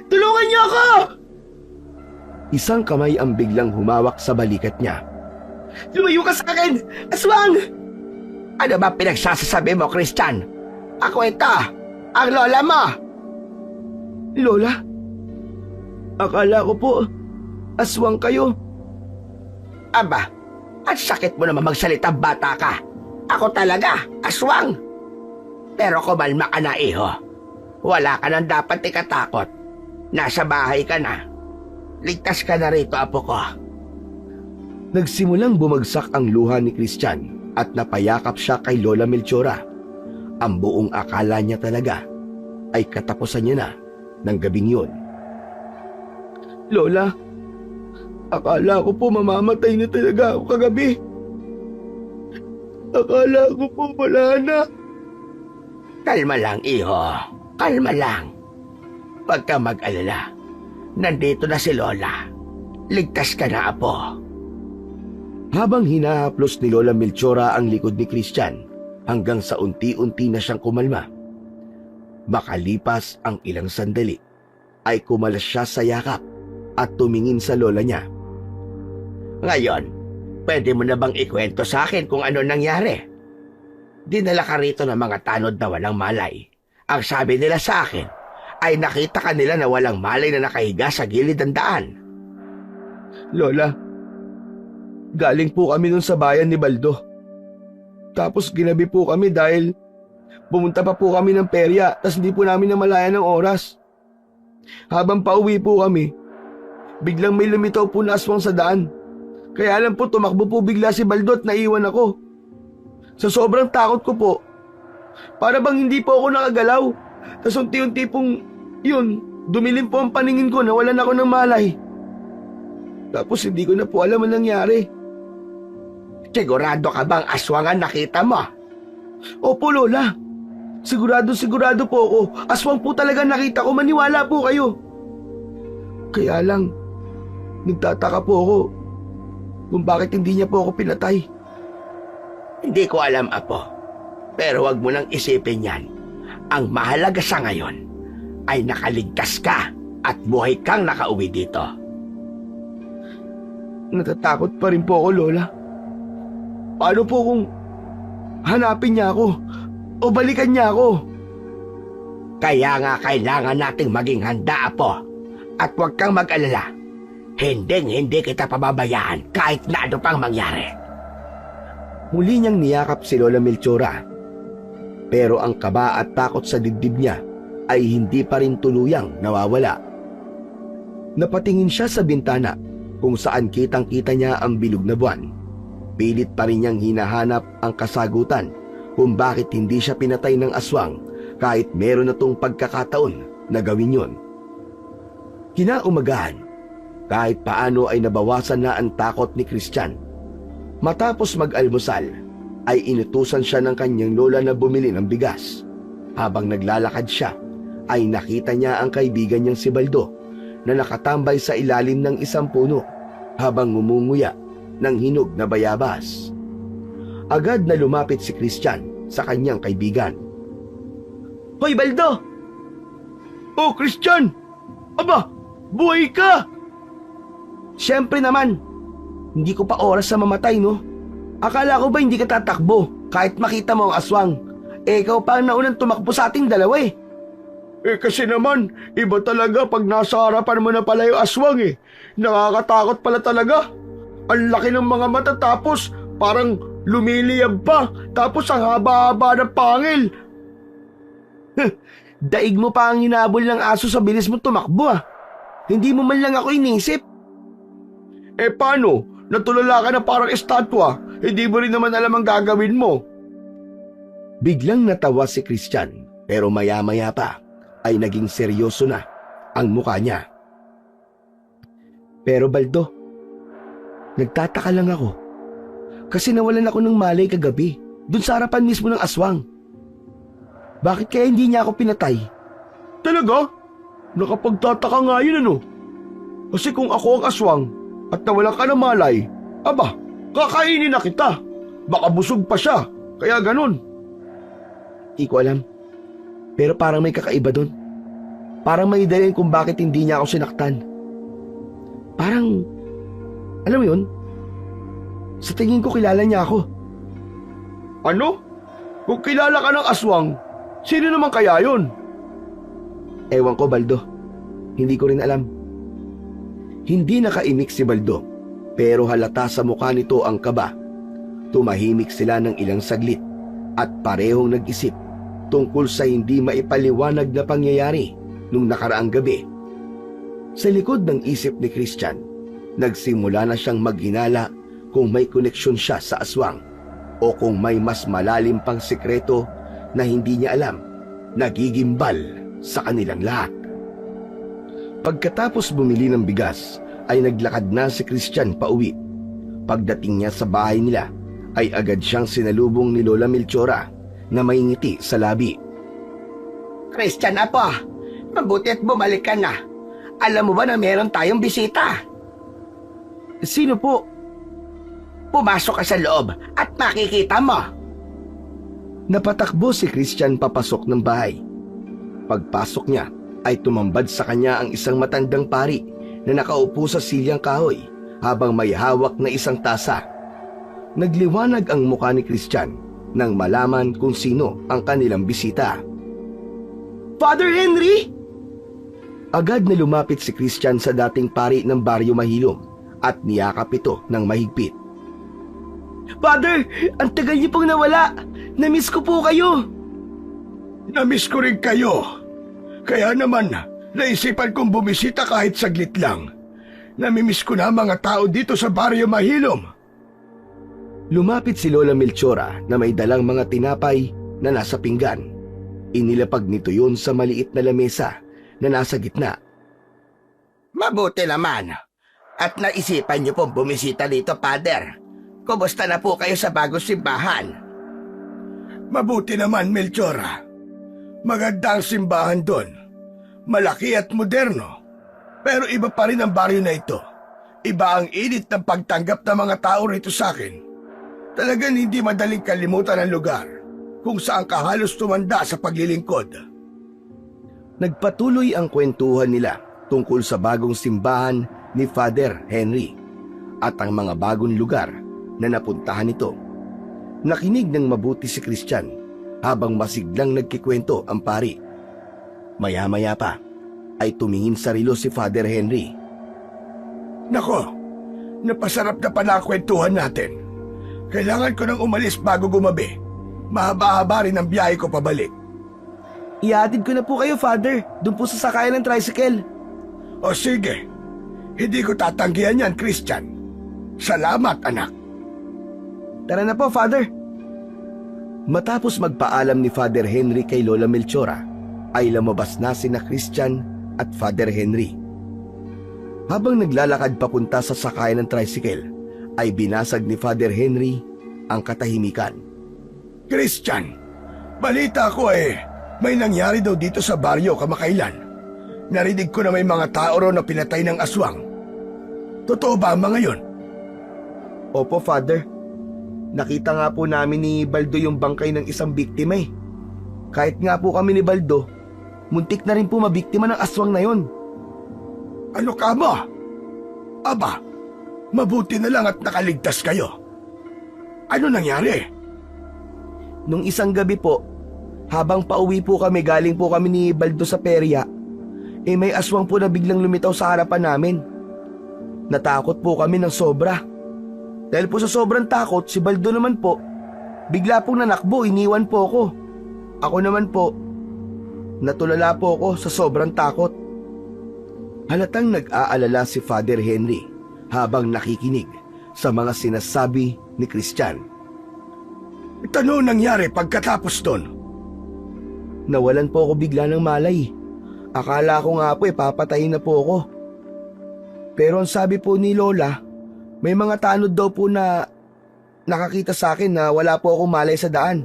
Tulungan niyo ako! Isang kamay ang biglang humawak sa balikat niya. Lumayo ka sa akin! Aswang! Ano ba pinagsasasabi mo, Christian? Ako ito, ang lola mo! Lola? Akala ko po, aswang kayo. Aba, at sakit mo naman magsalita, bata ka. Ako talaga, aswang. Pero kumalma ka na, iho. Wala ka nang dapat ikatakot. Nasa bahay ka na. Ligtas ka na rito, apo ko. Nagsimulang bumagsak ang luha ni Christian at napayakap siya kay Lola Melchora. Ang buong akala niya talaga ay katapusan niya na ng gabing yun. Lola, akala ko po mamamatay na talaga ako kagabi. Akala ko po wala na. Kalma lang, iho. Kalma lang. Huwag ka mag-alala. Nandito na si Lola. Ligtas ka na, apo. Habang hinahaplos ni Lola Melchora ang likod ni Christian, hanggang sa unti-unti na siyang kumalma. Makalipas ang ilang sandali, ay kumalas siya sa yakap at tumingin sa lola niya. Ngayon, pwede mo na bang ikwento sa akin kung ano nangyari? Dinala ka rito ng mga tanod na walang malay. Ang sabi nila sa akin ay nakita ka nila na walang malay na nakahiga sa gilid ng daan. Lola, galing po kami nun sa bayan ni Baldo. Tapos ginabi po kami dahil pumunta pa po kami ng perya tas hindi po namin namalayan ng oras. Habang pauwi po kami, biglang may lumitaw po na aswang sa daan. Kaya lang po tumakbo po bigla si Baldo at naiwan ako. Sa sobrang takot ko po, para bang hindi po ako nakagalaw. Tas unti-unti pong yun, dumilim po ang paningin ko, nawalan ako ng malay. Tapos hindi ko na po alam ang nangyari. Sigurado ka bang aswangan nakita mo? Opo, Lola. Sigurado po ako. Aswang po talaga nakita ko. Maniwala po kayo. Kaya lang, nagtataka po ako kung bakit hindi niya po ako pinatay. Hindi ko alam, apo. Pero wag mo nang isipin yan. Ang mahalaga sa ngayon ay nakaligtas ka at buhay kang nakauwi dito. Natatakot pa rin po ako, Lola. Paano po kung hanapin niya ako o balikan niya ako? Kaya nga kailangan nating maging handa, apo. At huwag kang mag-alala. Hindi kita pababayaan kahit na ano pang mangyari. Muli niyang niyakap si Lola Melchora. Pero ang kaba at takot sa dibdib niya ay hindi pa rin tuluyang nawawala. Napatingin siya sa bintana kung saan kitang-kita niya ang bilog na buwan. Pilit pa rin niyang hinahanap ang kasagutan kung bakit hindi siya pinatay ng aswang kahit meron na tong pagkakataon na gawin yon. Kinaumagahan, kahit paano ay nabawasan na ang takot ni Christian. Matapos mag-almusal, ay inutusan siya ng kanyang lola na bumili ng bigas. Habang naglalakad siya, ay nakita niya ang kaibigan niyang si Baldo na nakatambay sa ilalim ng isang puno habang ngumunguya ng hinog na bayabas. Agad na lumapit si Christian sa kanyang kaibigan. Hoy, Baldo! Oh, Christian! Aba, buhay ka! Siyempre naman, hindi ko pa oras sa mamatay, no? Akala ko ba hindi ka tatakbo? Kahit makita mo ang aswang, ikaw pa ang naunang tumakbo sa ating dalawa eh. Kasi naman, iba talaga pag nasa harapan mo na pala yung aswang eh. Nakakatakot pala talaga. Ang laki ng mga mata tapos parang lumiliyab pa. Tapos ang haba-haba ng pangil. Daig mo pa ang hinabol ng aso sa bilis mo tumakbo ah. Hindi mo man lang ako inisip. Paano? Natulala ka na parang estatwa. Hindi mo rin naman alam ang gagawin mo. Biglang natawa si Christian pero maya-maya pa ay naging seryoso na ang mukha niya. Pero Baldo, nagtataka lang ako. Kasi nawalan ako ng malay kagabi dun sa harapan mismo ng aswang. Bakit kaya hindi niya ako pinatay? Talaga? Nakapagtataka nga yun ano? Kasi kung ako ang aswang at nawalan ka ng malay, aba, kakainin na kita. Baka busog pa siya, kaya ganun. Di ko alam. Pero parang may kakaiba dun. Parang may dahilan kung bakit hindi niya ako sinaktan. Parang, alam mo yun? Sa tingin ko kilala niya ako. Ano? Kung kilala ka ng aswang, sino naman kaya yun? Ewan ko, Baldo. Hindi ko rin alam. Hindi nakaimik si Baldo, pero halata sa mukha nito ang kaba. Tumahimik sila ng ilang saglit at parehong nag-isip tungkol sa hindi maipaliwanag na pangyayari nung nakaraang gabi. Sa likod ng isip ni Christian, nagsimula na siyang maghinala kung may koneksyon siya sa aswang o kung may mas malalim pang sikreto na hindi niya alam, nagigimbal sa kanilang lahat. Pagkatapos bumili ng bigas, ay naglakad na si Christian pauwi. Pagdating niya sa bahay nila, ay agad siyang sinalubong ni Lola Melchora na may ngiti sa labi. Christian, apo, mabuti at bumalik ka na. Alam mo ba na meron tayong bisita? Sino po? Pumasok ka sa loob at makikita mo. Napatakbo si Christian papasok ng bahay. Pagpasok niya, ay tumambad sa kanya ang isang matandang pari na nakaupo sa silyang kahoy habang may hawak na isang tasa. Nagliwanag ang mukha ni Christian nang malaman kung sino ang kanilang bisita. Father Henry! Agad na lumapit si Christian sa dating pari ng Baryo Mahilom at niyakap ito ng mahigpit. Father, ang tagal niyo pong nawala. Namiss ko po kayo. Namiss ko rin kayo. Kaya naman, naisipan kong bumisita kahit saglit lang. Namimiss ko na mga tao dito sa Baryo Mahilom. Lumapit si Lola Melchora na may dalang mga tinapay na nasa pinggan. Inilapag nito yun sa maliit na lamesa na nasa gitna. Mabuti naman. At naisipan niyo pong bumisita dito, Father. Kumusta na po kayo sa bagong simbahan? Mabuti naman, Melchora. Maganda ang simbahan doon. Malaki at moderno. Pero iba pa rin ang baryo na ito. Iba ang init ng pagtanggap ng mga tao rito sa akin. Talagang hindi madaling kalimutan ang lugar kung saan ka halos tumanda sa paglilingkod. Nagpatuloy ang kwentuhan nila tungkol sa bagong simbahan ni Father Henry at ang mga bagong lugar na napuntahan nito. Nakinig ng mabuti si Christian habang masiglang nagkikwento ang pari. Maya-maya pa ay tumingin sa relo si Father Henry. Nako, napasarap na pala ang kwentuhan natin. Kailangan ko nang umalis bago gumabi. Mahaba-haba rin ang biyahe ko pabalik. Ihatid ko na po kayo, Father. Doon po sa sakayan ng tricycle. O sige, hindi ko tatanggihan yan, Christian. Salamat, anak. Tara na po, Father. Matapos magpaalam ni Father Henry kay Lola Melchora, ay lumabas na sina Christian at Father Henry. Habang naglalakad papunta sa sakayan ng tricycle, ay binasag ni Father Henry ang katahimikan. Christian, balita ko may nangyari daw dito sa baryo kamakailan. Narinig ko na may mga tao raw na pinatay ng aswang. Totoo ba ang mga yon? Opo, Father. Nakita nga po namin ni Baldo yung bangkay ng isang biktima eh. Kahit nga po kami ni Baldo, muntik na rin po mabiktima ng aswang na yon. Ano ka ba? Aba, mabuti na lang at nakaligtas kayo. Ano nangyari? Nung isang gabi po, habang pauwi po kami galing po kami ni Baldo sa perya, may aswang po na biglang lumitaw sa harapan namin. Natakot po kami ng sobra. Dahil po sa sobrang takot, si Baldo naman po, bigla pong nanakbo, iniwan po ako. Ako naman po, natulala po ako sa sobrang takot. Halatang nag-aalala si Father Henry habang nakikinig sa mga sinasabi ni Christian. Ano nangyari pagkatapos doon? Nawalan po ako bigla ng malay. Akala ko nga po papatayin na po ako. Pero ang sabi po ni Lola, may mga tanod daw po na nakakita sa akin na wala po akong malay sa daan.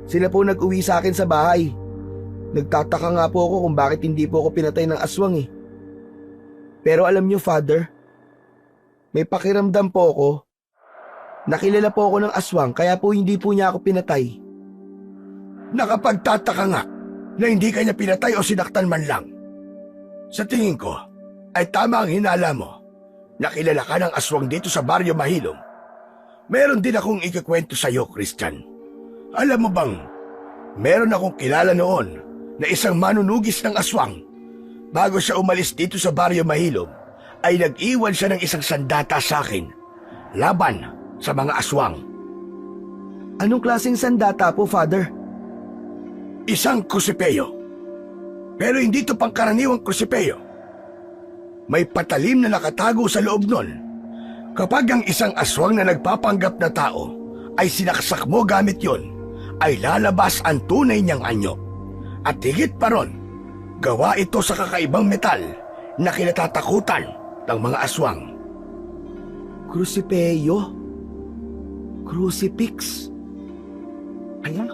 Sila po nag-uwi sa akin sa bahay. Nagtataka nga po ako kung bakit hindi po ako pinatay ng aswang eh. Pero alam niyo, Father, may pakiramdam po ako. Nakilala po ako ng aswang kaya po hindi po niya ako pinatay. Nakapagtataka nga na hindi kanya pinatay o sinaktan man lang. Sa tingin ko, ay tama ang hinala mo. Nakilala ka ng aswang dito sa Baryo Mahilom. Meron din akong ikikwento sa iyo, Christian. Alam mo bang, meron akong kilala noon na isang manunugis ng aswang. Bago siya umalis dito sa Baryo Mahilom, ay nag-iwan siya ng isang sandata sa akin, laban sa mga aswang. Anong klaseng sandata po, Father? Isang krusipeyo. Pero hindi ito pangkaraniwang krusipeyo. May patalim na nakatago sa loob nun. Kapag ang isang aswang na nagpapanggap na tao ay sinaksak mo gamit yon, ay lalabas ang tunay niyang anyo. At higit pa ron, gawa ito sa kakaibang metal na kinatatakutan ng mga aswang. Krusipeyo? Crucifix? Kaya?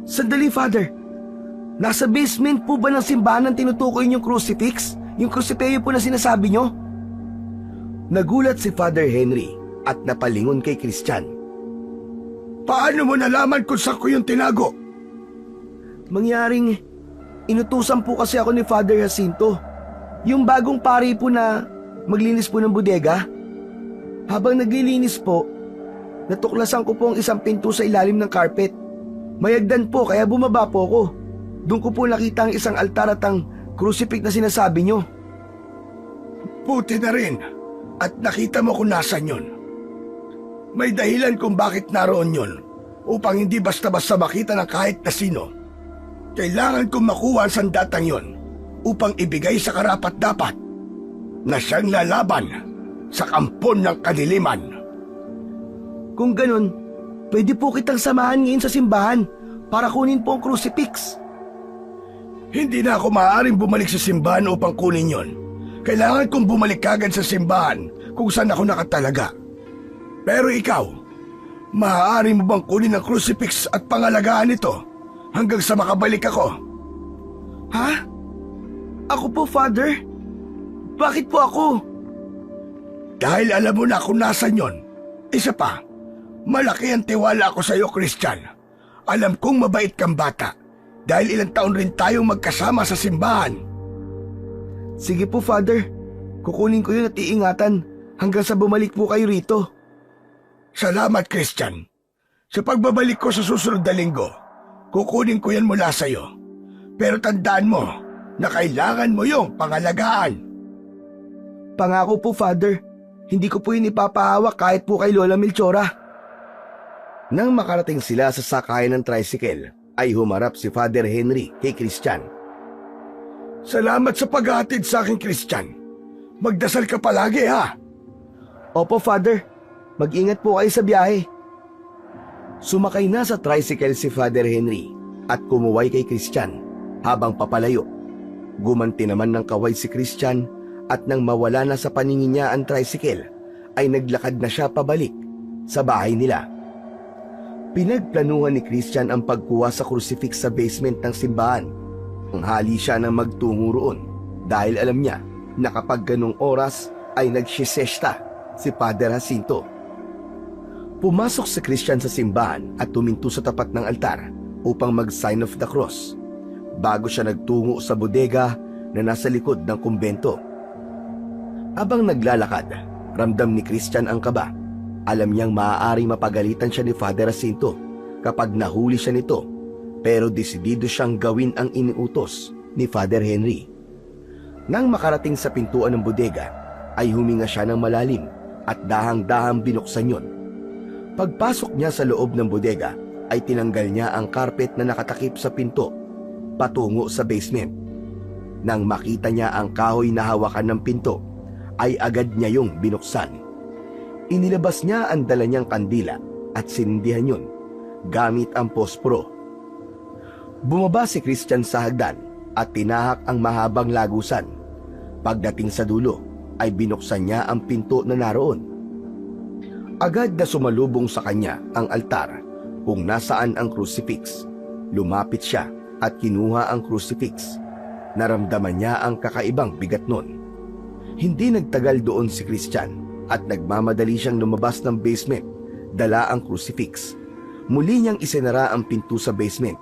Sandali, Father. Nasa basement po ba ng simbahan ang tinutukoy niyong crucifix? Yung krusipeyo po na sinasabi niyo? Nagulat si Father Henry at napalingon kay Christian. Paano mo nalaman kung saan ko yung tinago? Mangyaring inutusan po kasi ako ni Father Jacinto. Yung bagong pari po na maglinis po ng bodega. Habang naglilinis po, natuklasan ko po ang isang pinto sa ilalim ng carpet. Mayagdan po kaya bumaba po ako. Doon ko po nakita ang isang altar at ang crucifix na sinasabi nyo. Puti na rin at nakita mo kung nasan yun. May dahilan kung bakit naroon yun upang hindi basta-basta makita ng kahit na sino. Kailangan kong makuha ang sandatang yon upang ibigay sa karapat-dapat na siyang lalaban sa kampon ng kadiliman. Kung ganun, pwede po kitang samahan ngayon sa simbahan para kunin po ang crucifix. Hindi na ako maaaring bumalik sa simbahan upang kunin yon. Kailangan kong bumalik kagad sa simbahan kung saan ako nakatalaga. Pero ikaw, maaari mo bang kunin ang crucifix at pangalagaan ito hanggang sa makabalik ako? Ha? Ako po, Father? Bakit po ako? Dahil alam mo na kung nasan yon. Isa pa, malaki ang tiwala ko sa iyo, Christian. Alam kong mabait kang bata dahil ilang taon rin tayong magkasama sa simbahan. Sige po, Father. Kukunin ko yun at iingatan hanggang sa bumalik po kayo rito. Salamat, Christian. Sa pagbabalik ko sa susunod na linggo, kukunin ko yan mula sa iyo. Pero tandaan mo na kailangan mo yung pangalagaan. Pangako po, Father. Hindi ko po yun ipapahawak kahit po kay Lola Melchora. Nang makarating sila sa sakayan ng tricycle, ay humarap si Father Henry kay Christian. Salamat sa paghatid sa akin, Christian. Magdasal ka palagi, ha? Opo, Father. Mag-ingat po kayo sa biyahe. Sumakay na sa tricycle si Father Henry at kumuway kay Christian habang papalayo. Gumanti naman ng kaway si Christian at nang mawala na sa paningin niya ang tricycle, ay naglakad na siya pabalik sa bahay nila. Pinagplanuhan ni Christian ang pagkuha sa crucifix sa basement ng simbahan. Hanghali siya ng magtungo roon dahil alam niya na kapag ganong oras ay nagsisesta si Father Jacinto. Pumasok si Christian sa simbahan at tuminto sa tapat ng altar upang mag-sign of the cross bago siya nagtungo sa bodega na nasa likod ng kumbento. Habang naglalakad, ramdam ni Christian ang kaba. Alam niyang maaaring mapagalitan siya ni Father Jacinto kapag nahuli siya nito, pero desidido siyang gawin ang iniutos ni Father Henry. Nang makarating sa pintuan ng bodega, ay huminga siya ng malalim at dahang-dahang binuksan yon. Pagpasok niya sa loob ng bodega, ay tinanggal niya ang carpet na nakatakip sa pinto patungo sa basement. Nang makita niya ang kahoy na hawakan ng pinto, ay agad niya yung binuksan. Inilabas niya ang dala niyang kandila at sinindihan yun gamit ang posporo. Bumaba si Christian sa hagdan at tinahak ang mahabang lagusan. Pagdating sa dulo, ay binuksan niya ang pinto na naroon. Agad na sumalubong sa kanya ang altar kung nasaan ang crucifix. Lumapit siya at kinuha ang crucifix. Naramdaman niya ang kakaibang bigat nun. Hindi nagtagal doon si Christian at nagmamadali siyang lumabas ng basement, dala ang crucifix. Muli niyang isinara ang pinto sa basement.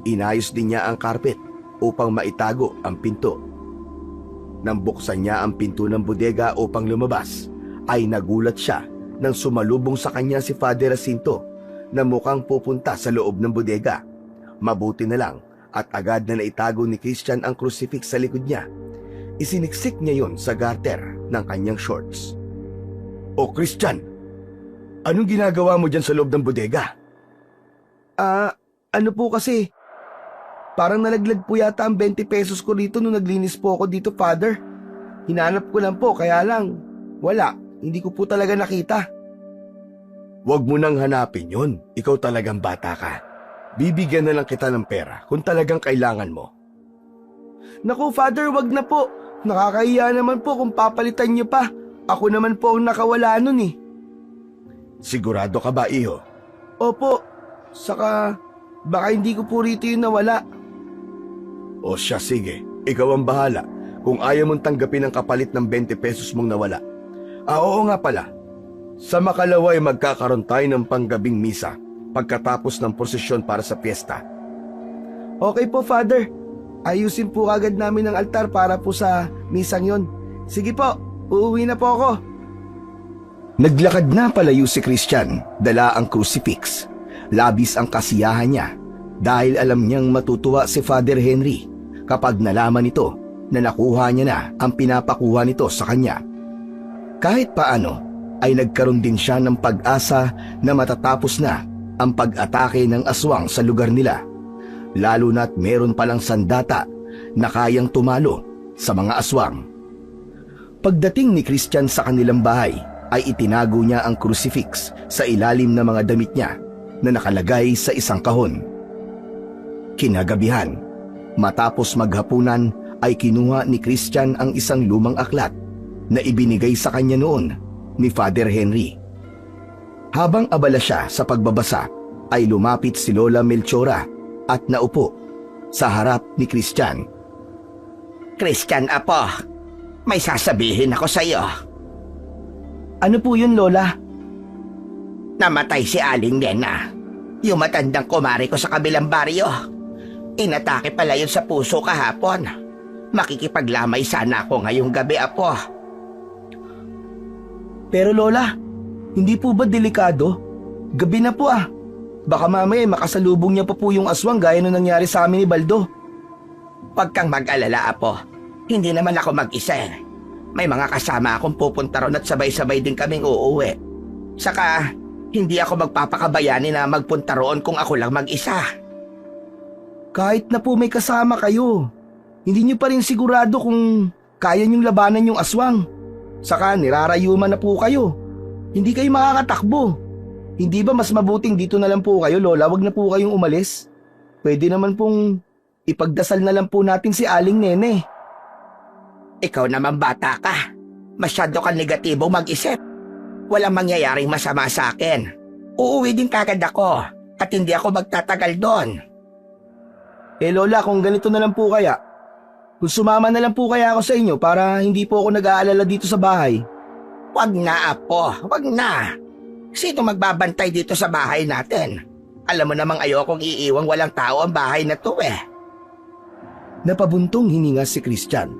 Inayos din niya ang carpet upang maitago ang pinto. Nang buksan niya ang pinto ng bodega upang lumabas, ay nagulat siya nang sumalubong sa kanya si Father Jacinto na mukhang pupunta sa loob ng bodega. Mabuti na lang at agad na naitago ni Christian ang crucifix sa likod niya. Isiniksik niya yon sa garter ng kanyang shorts. "O Christian, anong ginagawa mo dyan sa loob ng bodega?" Ano po kasi, parang nalaglag po yata ang 20 pesos ko rito nung naglinis po ako dito, Father. Hinanap ko lang po, kaya lang, wala, hindi ko po talaga nakita." "Huwag mo nang hanapin yon, ikaw talagang bata ka. Bibigyan na lang kita ng pera kung talagang kailangan mo." "Naku, Father, wag na po. Nakakahiya naman po kung papalitan niyo pa. Ako naman po ang nakawala nun eh." "Sigurado ka ba, iho?" "Opo. Saka, baka hindi ko po rito yung nawala." "O siya, sige. Ikaw ang bahala kung ayaw mong tanggapin ang kapalit ng 20 pesos mong nawala. Oo nga pala. Sa makalawa ay magkakaroon tayo ng panggabing misa pagkatapos ng prosesyon para sa piyesta." "Okay po, Father. Ayusin po agad namin ang altar para po sa misang yon. Sige po, uuwi na po ako." Naglakad na palayo si Christian, dala ang crucifix. Labis ang kasiyahan niya dahil alam niyang matutuwa si Father Henry kapag nalaman nito na nakuha niya na ang pinapakuha nito sa kanya. Kahit paano ay nagkaroon din siya ng pag-asa na matatapos na ang pag-atake ng aswang sa lugar nila, lalo na't meron palang sandata na kayang tumalo sa mga aswang. Pagdating ni Christian sa kanilang bahay ay itinago niya ang crucifix sa ilalim ng mga damit niya na nakalagay sa isang kahon. Kinagabihan, matapos maghapunan ay kinuha ni Christian ang isang lumang aklat na ibinigay sa kanya noon ni Father Henry. Habang abala siya sa pagbabasa, ay lumapit si Lola Melchora at naupo sa harap ni Christian. Christian, apo, may sasabihin ako sa iyo. "Ano po yun, Lola?" Namatay si Aling Nena, yung matandang kumari ko sa kabilang baryo. Inatake pala yun sa puso kahapon. Makikipaglamay sana ako ngayong gabi, apo. "Pero Lola, hindi po ba delikado? Gabi na po ah. Baka mamaya makasalubong niya pa po yung aswang gaya nung nangyari sa amin ni Baldo." Huwag kang mag-alala, apo. Hindi naman ako mag-isa eh. May mga kasama akong pupunta ron at sabay-sabay din kaming uuwi. Saka, hindi ako magpapakabayani na magpunta roon kung ako lang mag-isa. "Kahit na po may kasama kayo, hindi niyo pa rin sigurado kung kaya niyong labanan yung aswang. Saka nirarayuman na po kayo. Hindi kayo makakatakbo. Hindi ba mas mabuting dito na lang po kayo, Lola? Wag na po kayong umalis. Pwede naman pong ipagdasal na lang po natin si Aling Nene." Ikaw naman bata ka. Masyado kang negatibo mag-isip. Walang mangyayaring masama sa akin. Uuwi din kagad ako at hindi ako magtatagal doon. Lola, kung ganito na lang po kaya, kung sumama na lang po kaya ako sa inyo para hindi po ako nag-aalala dito sa bahay. Wag na, apo. Wag na. Sino magbabantay dito sa bahay natin? Alam mo namang ayokong iiwang walang tao ang bahay na to eh. Napabuntong hininga si Christian.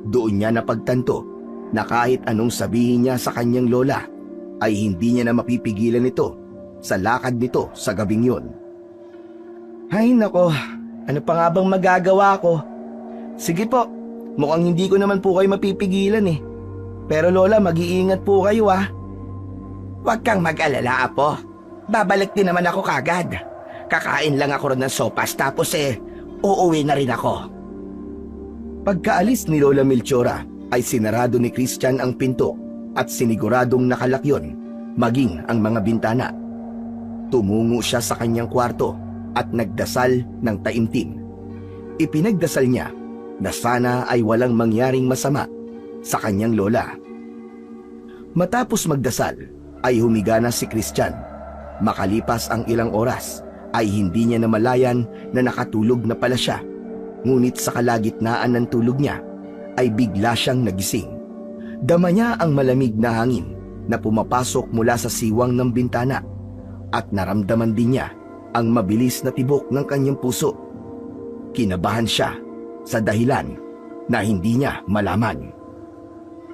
Doon niya napagtanto na kahit anong sabihin niya sa kanyang lola, ay hindi niya na mapipigilan ito sa lakad nito sa gabing yon. Ay nako, ano pa nga bang magagawa ko? Sige po, mukhang hindi ko naman po kayo mapipigilan eh. Pero Lola, mag-iingat po kayo ah. Huwag kang mag-alala, Apo. Babalik din naman ako kagad. Kakain lang ako ron ng sopas tapos uuwi na rin ako. Pagkaalis ni Lola Melchora ay sinarado ni Christian ang pinto at siniguradong nakalakyon, maging ang mga bintana. Tumungo siya sa kanyang kwarto at nagdasal ng taimtim. Ipinagdasal niya na sana ay walang mangyaring masama sa kanyang lola. Matapos magdasal ay humiga na si Christian. Makalipas ang ilang oras ay hindi niya namalayan na nakatulog na pala siya. Ngunit sa kalagitnaan ng tulog niya ay bigla siyang nagising. Dama niya ang malamig na hangin na pumapasok mula sa siwang ng bintana at naramdaman din niya ang mabilis na tibok ng kanyang puso. Kinabahan siya sa dahilan na hindi niya malaman.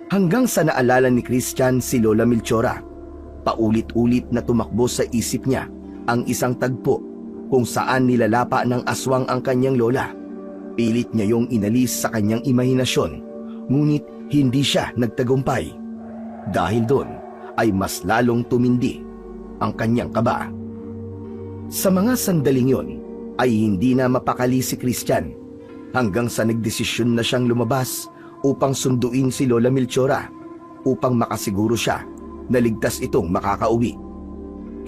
Hanggang sa naalala ni Christian si Lola Melchora, paulit-ulit na tumakbo sa isip niya ang isang tagpo kung saan nilalapa ng aswang ang kanyang lola. Pilit niya yung inalis sa kanyang imahinasyon, ngunit hindi siya nagtagumpay. Dahil doon ay mas lalong tumindi ang kanyang kaba. Sa mga sandaling yon ay hindi na mapakali si Christian hanggang sa nagdesisyon na siyang lumabas upang sunduin si Lola Melchora upang makasiguro siya na ligtas itong makakauwi.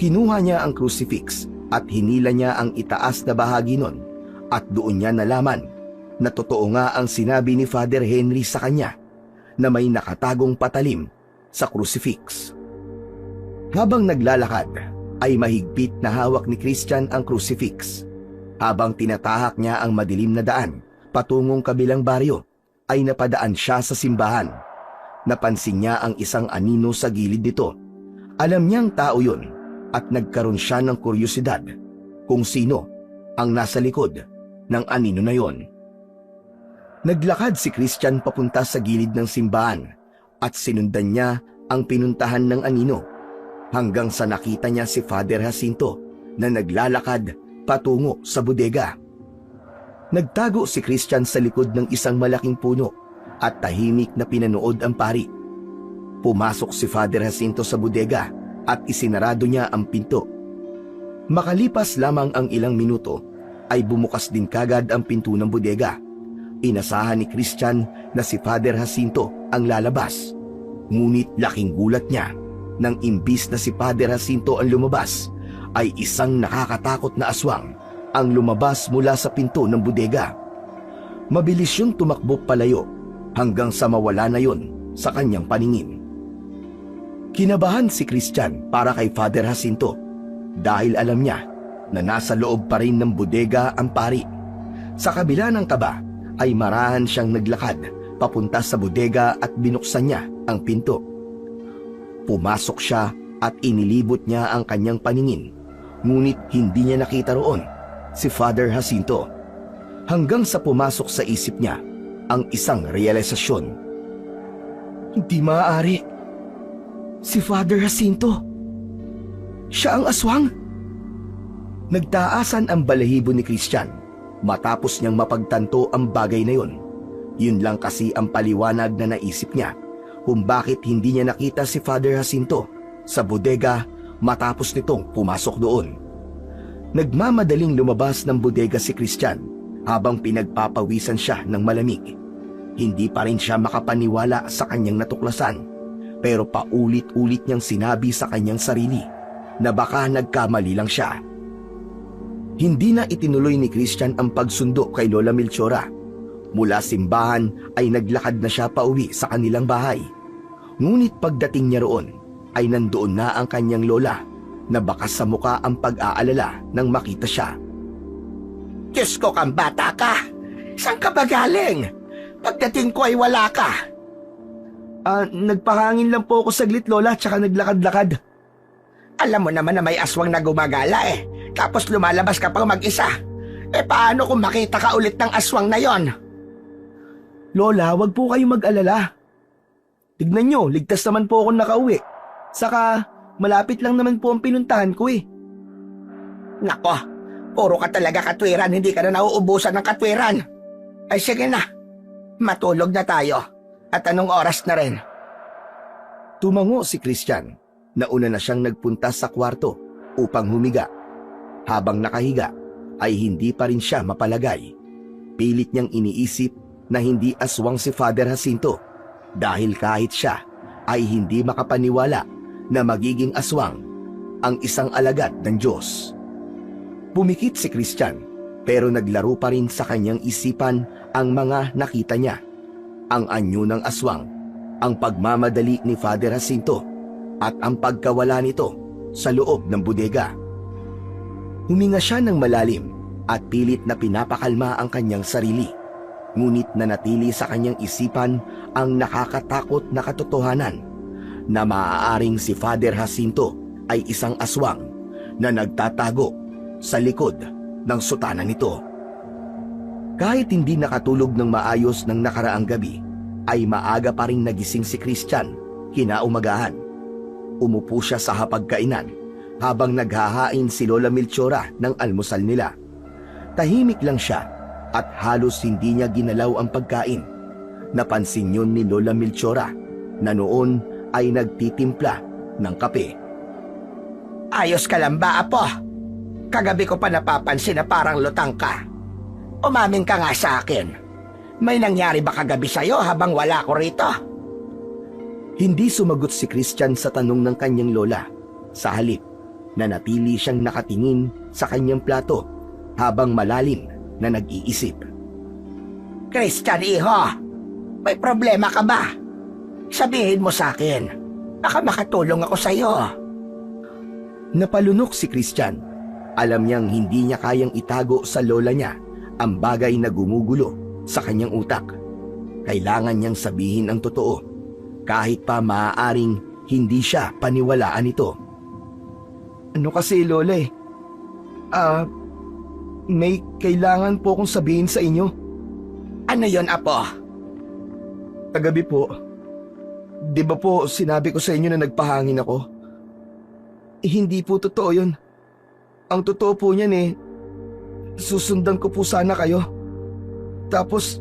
Kinuha niya ang crucifix at hinila niya ang itaas na bahagi nun at doon niya nalaman na totoo nga ang sinabi ni Father Henry sa kanya na may nakatagong patalim sa crucifix. Habang naglalakad ay mahigpit na hawak ni Christian ang crucifix. Habang tinatahak niya ang madilim na daan patungong kabilang baryo ay napadaan siya sa simbahan. Napansin niya ang isang anino sa gilid nito. Alam niyang tao yun at nagkaroon siya ng kuryosidad kung sino ang nasa likod ng anino na yon. Naglakad si Christian papunta sa gilid ng simbahan at sinundan niya ang pinuntahan ng anino hanggang sa nakita niya si Father Jacinto na naglalakad patungo sa bodega. Nagtago si Christian sa likod ng isang malaking puno at tahimik na pinanood ang pari. Pumasok si Father Jacinto sa bodega at isinarado niya ang pinto. Makalipas lamang ang ilang minuto ay bumukas din kagad ang pinto ng bodega. Inasahan ni Christian na si Father Jacinto ang lalabas. Ngunit laking gulat niya nang imbis na si Father Jacinto ang lumabas, ay isang nakakatakot na aswang ang lumabas mula sa pinto ng bodega. Mabilis yung tumakbo palayo hanggang sa mawala na yon sa kanyang paningin. Kinabahan si Christian para kay Father Jacinto dahil alam niya na nasa loob pa rin ng bodega ang pari. Sa kabila ng kaba ay marahan siyang naglakad papunta sa bodega at binuksan niya ang pinto. Pumasok siya at inilibot niya ang kanyang paningin, ngunit hindi niya nakita roon si Father Jacinto. Hanggang sa pumasok sa isip niya ang isang realisasyon. Hindi maaari. Si Father Jacinto. Siya ang aswang. Nagtaasan ang balahibo ni Christian matapos niyang mapagtanto ang bagay na yon. Yun lang kasi ang paliwanag na naisip niya kung bakit hindi niya nakita si Father Jacinto sa bodega matapos nitong pumasok doon. Nagmamadaling lumabas ng bodega si Christian habang pinagpapawisan siya ng malamig. Hindi pa rin siya makapaniwala sa kanyang natuklasan, pero paulit-ulit niyang sinabi sa kanyang sarili na baka nagkamali lang siya. Hindi na itinuloy ni Christian ang pagsundo kay Lola Melchora. Mula simbahan ay naglakad na siya pauwi sa kanilang bahay. Ngunit pagdating niya roon ay nandoon na ang kanyang lola na bakas sa muka ang pag-aalala nang makita siya. Diyos ko kang bata ka! Saan ka ba galing? Pagdating ko ay wala ka. Nagpahangin lang po ako saglit, Lola, tsaka naglakad-lakad. Alam mo naman na may aswang na gumagala tapos lumalabas ka pang mag-isa. Paano kung makita ka ulit ng aswang na yon? Lola, wag po kayong mag-alala. Tignan nyo, ligtas naman po akong nakauwi. Saka, malapit lang naman po ang pinuntahan ko Nako, Puro ka talaga katwiran, hindi ka na nauubusan ng katwiran. Ay sige na, matulog na tayo. At anong oras na rin? Tumango si Christian. Nauna na siyang nagpunta sa kwarto upang humiga. Habang nakahiga ay hindi pa rin siya mapalagay. Pilit niyang iniisip na hindi aswang si Father Jacinto dahil kahit siya ay hindi makapaniwala na magiging aswang ang isang alagad ng Diyos. Pumikit si Christian pero naglaro pa rin sa kanyang isipan ang mga nakita niya. Ang anyo ng aswang, ang pagmamadali ni Father Jacinto at ang pagkawala nito sa loob ng bodega. Huminga siya ng malalim at pilit na pinapakalma ang kanyang sarili. Ngunit nanatili sa kanyang isipan ang nakakatakot na katotohanan na maaaring si Father Jacinto ay isang aswang na nagtatago sa likod ng sutana nito. Kahit hindi nakatulog ng maayos ng nakaraang gabi, ay maaga pa rin nagising si Christian kinaumagahan. Umupo siya sa hapagkainan habang naghahain si Lola Melchora ng almusal nila. Tahimik lang siya at halos hindi niya ginalaw ang pagkain. Napansin yun ni Lola Melchora na noon ay nagtitimpla ng kape. Ayos ka lang ba, Apo? Kagabi ko pa napapansin na parang lutang ka. Umamin ka nga sa akin. May nangyari ba kagabi sa'yo habang wala ko rito? Hindi sumagot si Christian sa tanong ng kanyang lola. Sa halip, nanatili siyang nakatingin sa kanyang plato habang malalim na nag-iisip. Christian, iho, may problema ka ba? Sabihin mo sa akin. Baka makatulong ako sa'yo. Napalunok si Christian. Alam niyang hindi niya kayang itago sa lola niya ang bagay na gumugulo sa kanyang utak. Kailangan niyang sabihin ang totoo, kahit pa maaaring hindi siya paniwalaan ito. Ano kasi, Lola may kailangan po akong sabihin sa inyo. Ano yon, Apo? Kagabi po, di ba po sinabi ko sa inyo na nagpahangin ako? Hindi po totoo yun. Ang totoo po niyan susundan ko po sana kayo. Tapos,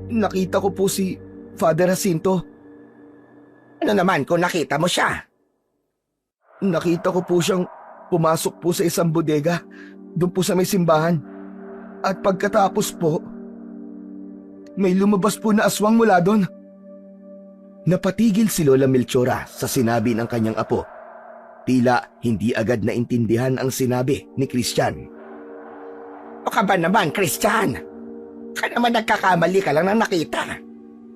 nakita ko po si Father Jacinto. Ano naman kung nakita mo siya? Nakita ko po siyang pumasok po sa isang bodega, doon po sa may simbahan. At pagkatapos po, may lumabas po na aswang mula doon. Napatigil si Lola Melchora sa sinabi ng kanyang apo. Tila hindi agad naintindihan ang sinabi ni Christian. O ka ba naman, Christian? Ka naman nagkakamali ka lang na nakita.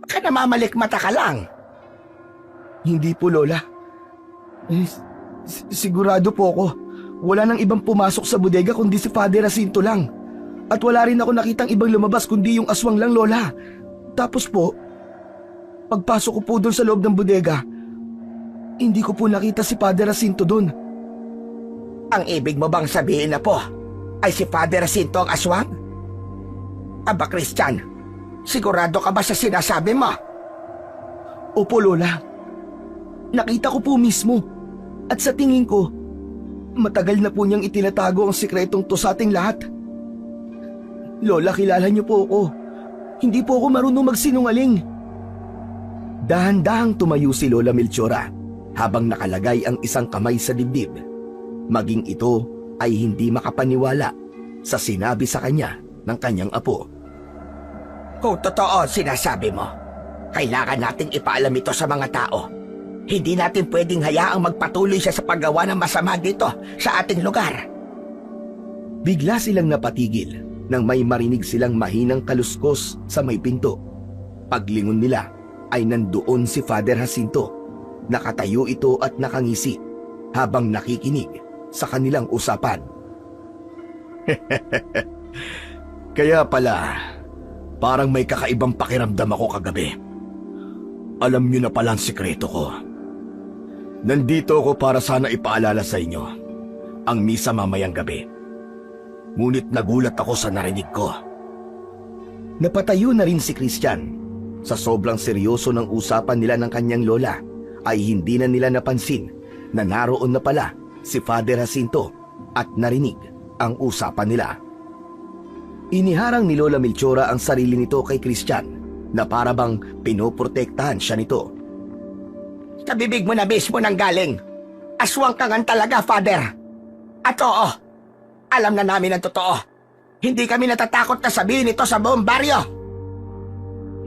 Ka namamalikmata ka lang. Hindi po, Lola. Sigurado po ako. Wala nang ibang pumasok sa bodega kundi si Father Jacinto lang. At wala rin ako nakitang ibang lumabas kundi yung aswang lang, Lola. Tapos po, pagpasok ko po doon sa loob ng bodega, hindi ko po nakita si Father Jacinto doon. Ang ibig mo bang sabihin na po ay si Father Jacinto ang aswang? Aba, Christian, sigurado ka ba sa sinasabi mo? Opo, Lola. Nakita ko po mismo. At sa tingin ko, matagal na po niyang itinatago ang sikretong to sa ating lahat. Lola, kilala niyo po ako. Hindi po ako marunong magsinungaling. Dahan-dahang tumayo si Lola Melchora habang nakalagay ang isang kamay sa dibdib. Maging ito ay hindi makapaniwala sa sinabi sa kanya ng kanyang apo. Kung totoo ang sinasabi mo, kailangan nating ipaalam ito sa mga tao. Hindi natin pwedeng hayaang magpatuloy siya sa paggawa ng masama dito sa ating lugar. Bigla silang napatigil nang may marinig silang mahinang kaluskos sa may pinto. Paglingon nila ay nandoon si Father Jacinto. Nakatayo ito at nakangisi habang nakikinig sa kanilang usapan. Kaya pala, parang may kakaibang pakiramdam ako kagabi. Alam niyo na pala ang sikreto ko. Nandito ako para sana ipaalala sa inyo ang misa mamayang gabi. Ngunit nagulat ako sa narinig ko. Napatayo na rin si Christian. Sa sobrang seryoso ng usapan nila ng kanyang lola, ay hindi na nila napansin na naroon na pala si Father Jacinto at narinig ang usapan nila. Iniharang ni Lola Melchora ang sarili nito kay Christian na para bang pinoprotektahan siya nito. Sa bibig mo na mismo nang galing. Aswang ka nga talaga, Father. At oo, alam na namin ang totoo. Hindi kami natatakot na sabihin ito sa buong baryo.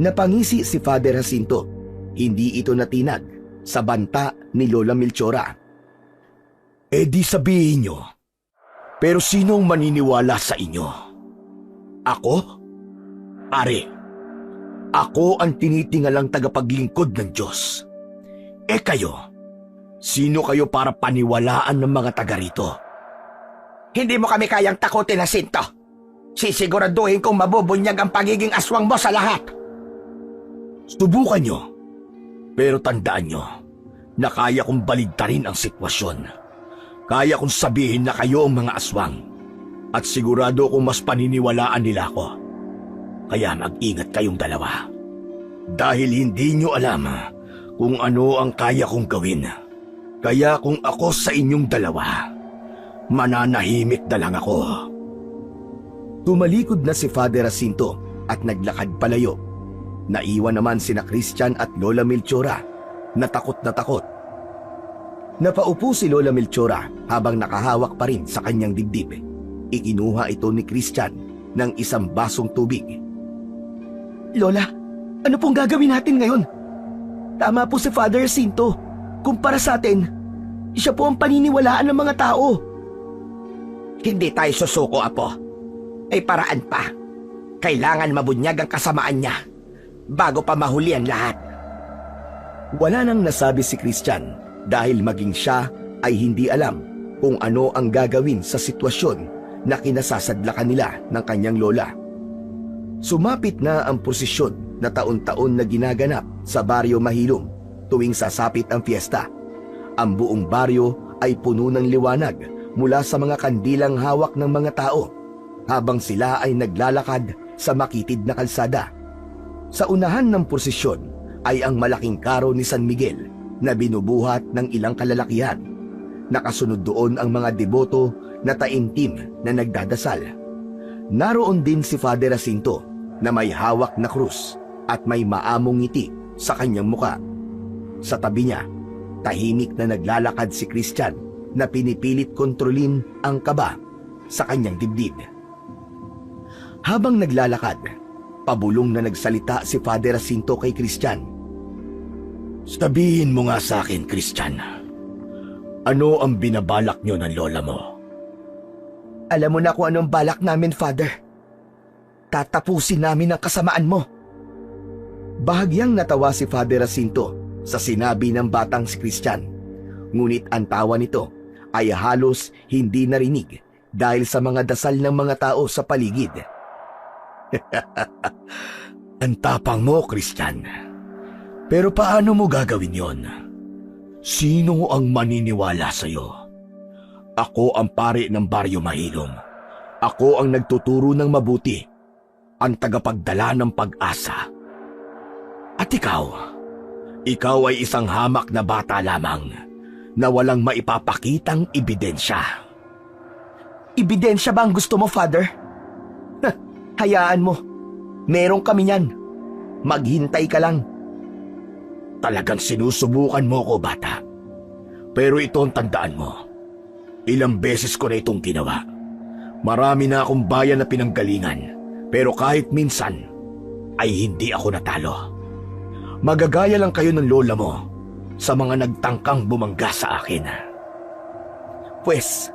Napangisi si Father Jacinto. Hindi ito natinag sa banta ni Lola Melchora. Eh di sabihin nyo. Pero sinong maniniwala sa inyo? Ako? Pare, ako ang tinitingalang tagapaglingkod ng Diyos. Eh kayo, sino kayo para paniwalaan ng mga taga rito? Hindi mo kami kayang takutin, Jacinto. Sisiguraduhin kong mabubunyag ang pagiging aswang mo sa lahat. Subukan nyo. Pero tandaan nyo na kaya kong baligtarin ang sitwasyon. Kaya kong sabihin na kayo ang mga aswang. At sigurado kong mas paniniwalaan nila ako. Kaya mag-ingat kayong dalawa. Dahil hindi nyo alam kung ano ang kaya kong gawin. Kaya kung ako sa inyong dalawa, mananahimik na lang ako. Tumalikod na si Father Jacinto at naglakad palayo. Naiwan naman sina Christian at Lola Melchora na takot na takot. Napaupo si Lola Melchora habang nakahawak pa rin sa kanyang dibdib. Ikinuha ito ni Christian ng isang basong tubig. Lola, ano pong gagawin natin ngayon? Tama po si Father Jacinto. Kumpara sa atin, siya po ang paniniwalaan ng mga tao. Hindi tayo susuko, Apo. Ay paraan pa. Kailangan mabunyag ang kasamaan niya bago pa mahuli ang lahat. Wala nang nasabi si Christian dahil maging siya ay hindi alam kung ano ang gagawin sa sitwasyon na kinasasadlakan nila ng kanyang lola. Sumapit na ang prosesyon na taon-taon na ginaganap sa Baryo Mahilom tuwing sasapit ang fiesta. Ang buong baryo ay puno ng liwanag mula sa mga kandilang hawak ng mga tao habang sila ay naglalakad sa makitid na kalsada. Sa unahan ng prosesyon ay ang malaking karo ni San Miguel na binubuhat ng ilang kalalakihan. Nakasunod doon ang mga deboto na taimtim na nagdadasal. Naroon din si Father Jacinto na may hawak na krus at may maamong ngiti sa kanyang muka. Sa tabi niya, tahimik na naglalakad si Christian na pinipilit kontrolin ang kaba sa kanyang dibdib. Habang naglalakad, pabulong na nagsalita si Father Jacinto kay Christian. Sabihin mo nga sa akin, Christian. Ano ang binabalak nyo ng lola mo? Alam mo na kung anong balak namin, Father. Tatapusin namin ang kasamaan mo. Bahagyang natawa si Father Jacinto sa sinabi ng batang si Christian. Ngunit ang tawa nito ay halos hindi narinig dahil sa mga dasal ng mga tao sa paligid. Ang tapang mo, Christian. Pero paano mo gagawin yon? Sino ang maniniwala sa'yo? Ako ang pari ng Baryo Mahilom. Ako ang nagtuturo ng mabuti, ang tagapagdala ng pag-asa. At ikaw ay isang hamak na bata lamang na walang maipapakitang ebidensya. Ebidensya ba ang gusto mo, Father? Hayaan mo. Meron kami niyan. Maghintay ka lang. Talagang sinusubukan mo ko, bata. Pero ito ang tandaan mo. Ilang beses ko na itong ginawa. Marami na akong bayan na pinanggalingan. Pero kahit minsan, ay hindi ako natalo. Magagaya lang kayo ng lola mo sa mga nagtangkang bumangga sa akin. Pwes,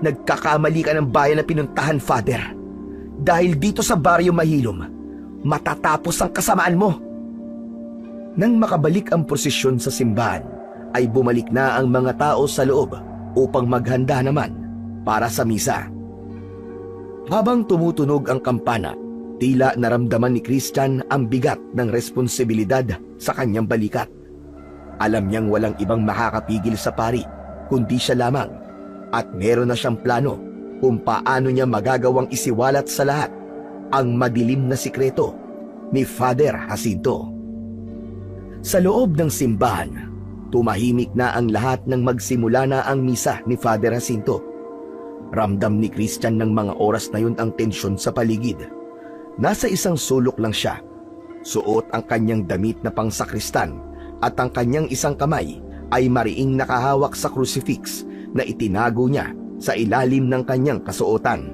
nagkakamali ka ng bayan na pinuntahan, Father. Dahil dito sa Baryo Mahilom, matatapos ang kasamaan mo. Nang makabalik ang prosesyon sa simbahan, ay bumalik na ang mga tao sa loob upang maghanda naman para sa misa. Habang tumutunog ang kampana, tila naramdaman ni Christian ang bigat ng responsibilidad sa kanyang balikat. Alam niyang walang ibang makakapigil sa pari kundi siya lamang at meron na siyang plano kung paano niya magagawang isiwalat sa lahat ang madilim na sikreto ni Father Jacinto. Sa loob ng simbahan, tumahimik na ang lahat nang magsimula na ang misa ni Father Jacinto. Ramdam ni Christian ng mga oras na yun ang tensyon sa paligid. Nasa isang sulok lang siya. Suot ang kanyang damit na pangsakristan at ang kanyang isang kamay ay mariing nakahawak sa crucifix na itinago niya sa ilalim ng kanyang kasuotan.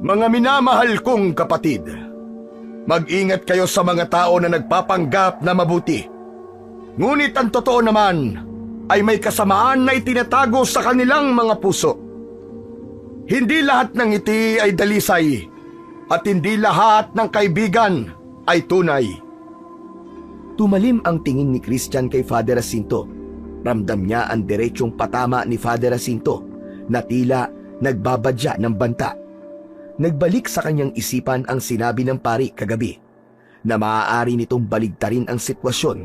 Mga minamahal kong kapatid, mag-ingat kayo sa mga tao na nagpapanggap na mabuti. Ngunit ang totoo naman ay may kasamaan na itinatago sa kanilang mga puso. Hindi lahat ng ngiti ay dalisay at hindi lahat ng kaibigan ay tunay. Tumalim ang tingin ni Christian kay Father Jacinto. Ramdam niya ang diretsong patama ni Father Jacinto na tila nagbabadya ng banta. Nagbalik sa kanyang isipan ang sinabi ng pari kagabi na maaari nitong baligtarin ang sitwasyon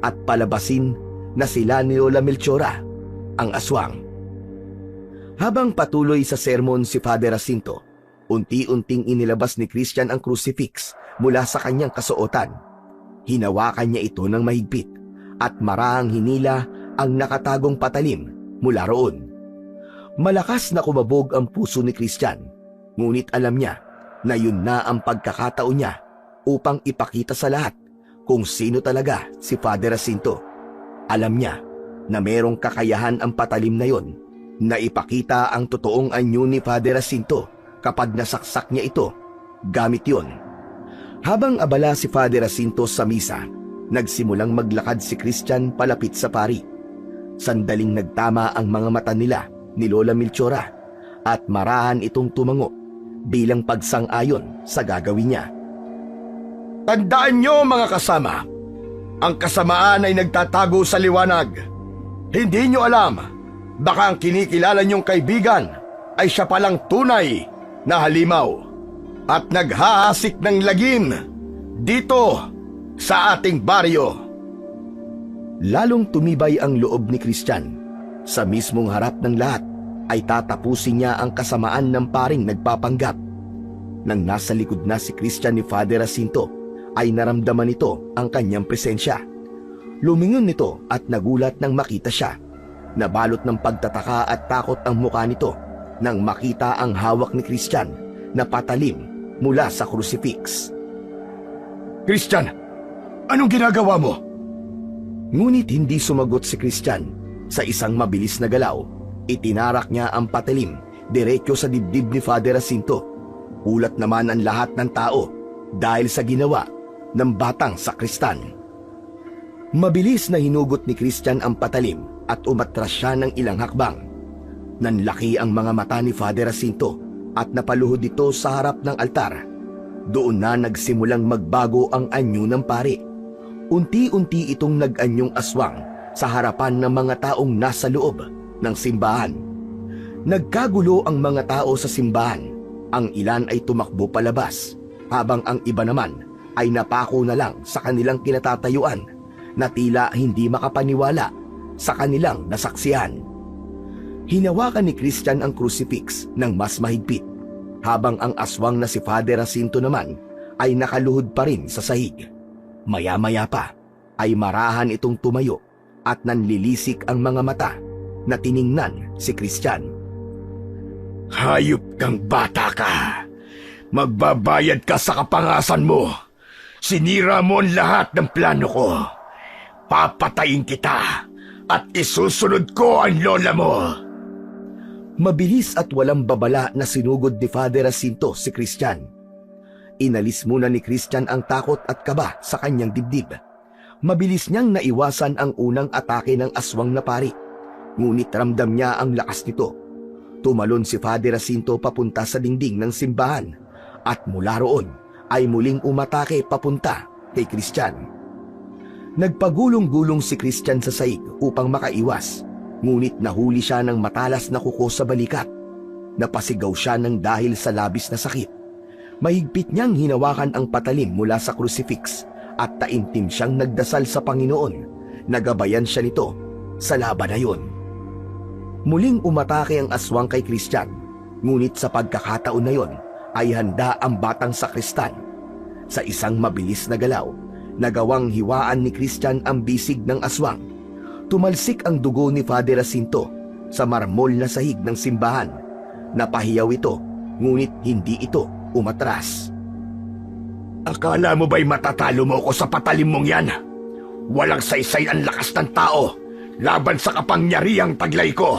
at palabasin na sila ni Lola Melchora, ang aswang. Habang patuloy sa sermon si Father Jacinto, unti-unting inilabas ni Christian ang crucifix mula sa kanyang kasuotan. Hinawakan niya ito ng mahigpit at marahang hinila ang nakatagong patalim mula roon. Malakas na kumabog ang puso ni Christian, ngunit alam niya na yun na ang pagkakataon niya upang ipakita sa lahat kung sino talaga si Father Jacinto. Alam niya na merong kakayahan ang patalim na yon na ipakita ang totoong anyo ni Father Jacinto kapag nasaksak niya ito gamit yon. Habang abala si Father Jacinto sa misa, nagsimulang maglakad si Christian palapit sa pari. Sandaling nagtama ang mga mata nila ni Lola Melchora at marahan itong tumango bilang pagsang-ayon sa gagawin niya. Tandaan nyo mga kasama, ang kasamaan ay nagtatago sa liwanag. Hindi nyo alam, baka ang kinikilala nyong kaibigan ay siya palang tunay na halimaw at naghahasik ng lagim dito sa ating baryo. Lalong tumibay ang loob ni Christian. Sa mismong harap ng lahat ay tatapusin niya ang kasamaan ng paring nagpapanggap. Nang nasa likod na si Christian ni Father Jacinto, ay naramdaman nito ang kanyang presensya. Lumingon nito at nagulat nang makita siya. Nabalot ng pagtataka at takot ang mukha nito nang makita ang hawak ni Christian na patalim mula sa crucifix. Christian, anong ginagawa mo? Ngunit hindi sumagot si Christian. Sa isang mabilis na galaw, itinarak niya ang patalim diretso sa dibdib ni Father Jacinto. Ulat naman ang lahat ng tao dahil sa ginawa ng batang sakristan. Mabilis na hinugot ni Christian ang patalim at umatras siya ng ilang hakbang. Nanlaki ang mga mata ni Father Jacinto at napaluhod ito sa harap ng altar. Doon na nagsimulang magbago ang anyo ng pari. Unti-unti itong nag-anyong aswang sa harapan ng mga taong nasa loob ng simbahan. Nagkagulo ang mga tao sa simbahan. Ang ilan ay tumakbo palabas, habang ang iba naman ay napako na lang sa kanilang kinatatayuan na tila hindi makapaniwala sa kanilang nasaksihan. Hinawakan ni Christian ang crucifix ng mas mahigpit, habang ang aswang na si Father Jacinto naman ay nakaluhod pa rin sa sahig. Maya-maya pa ay marahan itong tumayo at nanlilisik ang mga mata na tiningnan si Christian. Hayop kang bata ka! Magbabayad ka sa kapangasan mo! Sinira mo ang lahat ng plano ko! Papatayin kita at isusunod ko ang lola mo! Mabilis at walang babala na sinugod ni Father Jacinto si Christian. Inalis muna ni Christian ang takot at kaba sa kanyang dibdib. Mabilis niyang naiwasan ang unang atake ng aswang na pari. Ngunit ramdam niya ang lakas nito. Tumalon si Father Jacinto papunta sa dingding ng simbahan at mula roon ay muling umatake papunta kay Christian. Nagpagulong-gulong si Christian sa saig upang makaiwas, ngunit nahuli siya ng matalas na kuko sa balikat. Napasigaw siya ng dahil sa labis na sakit. Mahigpit niyang hinawakan ang patalim mula sa crucifix at taimtim siyang nagdasal sa Panginoon. Nagabayan siya nito sa laban na yun. Muling umatake ang aswang kay Christian, ngunit sa pagkakataon na yon ay handa ang batang sakristan. Sa isang mabilis na galaw, nagawang hiwaan ni Christian ang bisig ng aswang. Tumalsik ang dugo ni Father Jacinto sa marmol na sahig ng simbahan Napahiyaw ito, ngunit hindi ito umatras. Akala mo ba'y matatalo mo ko sa patalim mong yan? Walang saysay ang lakas ng tao laban sa kapangyarihang taglay ko.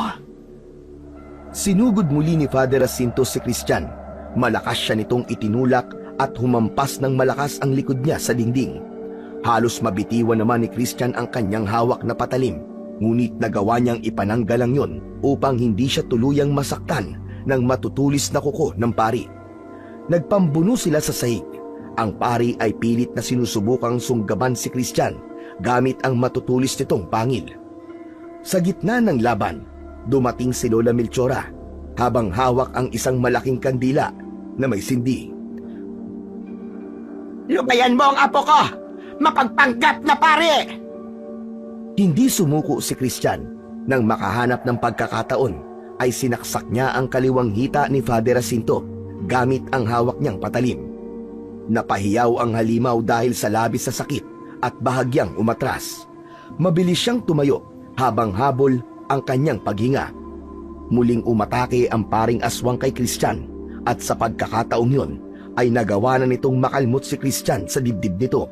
Sinugod muli ni Father Jacinto si Christian. Malakas siya nitong itinulak at humampas ng malakas ang likod niya sa dingding. Halos mabitiwan naman ni Christian ang kanyang hawak na patalim, ngunit nagawa niyang ipananggalang yon upang hindi siya tuluyang masaktan ng matutulis na kuko ng pari. Nagpambuno sila sa sahig. Ang pari ay pilit na sinusubukang sunggaban si Christian gamit ang matutulis nitong pangil. Sa gitna ng laban, dumating si Lola Melchora habang hawak ang isang malaking kandila na may sindi. Lubayan mo ang apo ko! Mapagpanggap na pare! Hindi sumuko si Christian. Nang makahanap ng pagkakataon, ay sinaksak niya ang kaliwang hita ni Father Jacinto gamit ang hawak niyang patalim. Napahiyaw ang halimaw dahil sa labis sa sakit at bahagyang umatras. Mabilis siyang tumayo habang habol ang kanyang paghinga. Muling umatake ang paring aswang kay Christian at sa pagkakataong yon ay nagawa na nitong makalmot si Christian sa dibdib nito.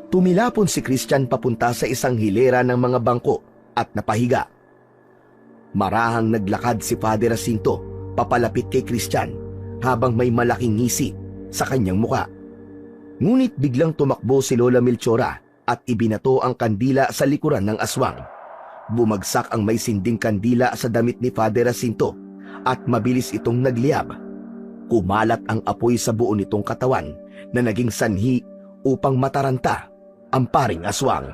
Tumilapon si Christian papunta sa isang hilera ng mga bangko at napahiga. Marahang naglakad si Father Jacinto papalapit kay Christian habang may malaking ngisi sa kanyang muka. Ngunit biglang tumakbo si Lola Melchora at ibinato ang kandila sa likuran ng aswang. Bumagsak ang may sinding kandila sa damit ni Father Jacinto at mabilis itong nagliyab. Kumalat ang apoy sa buo nitong katawan na naging sanhi upang mataranta ang paring aswang.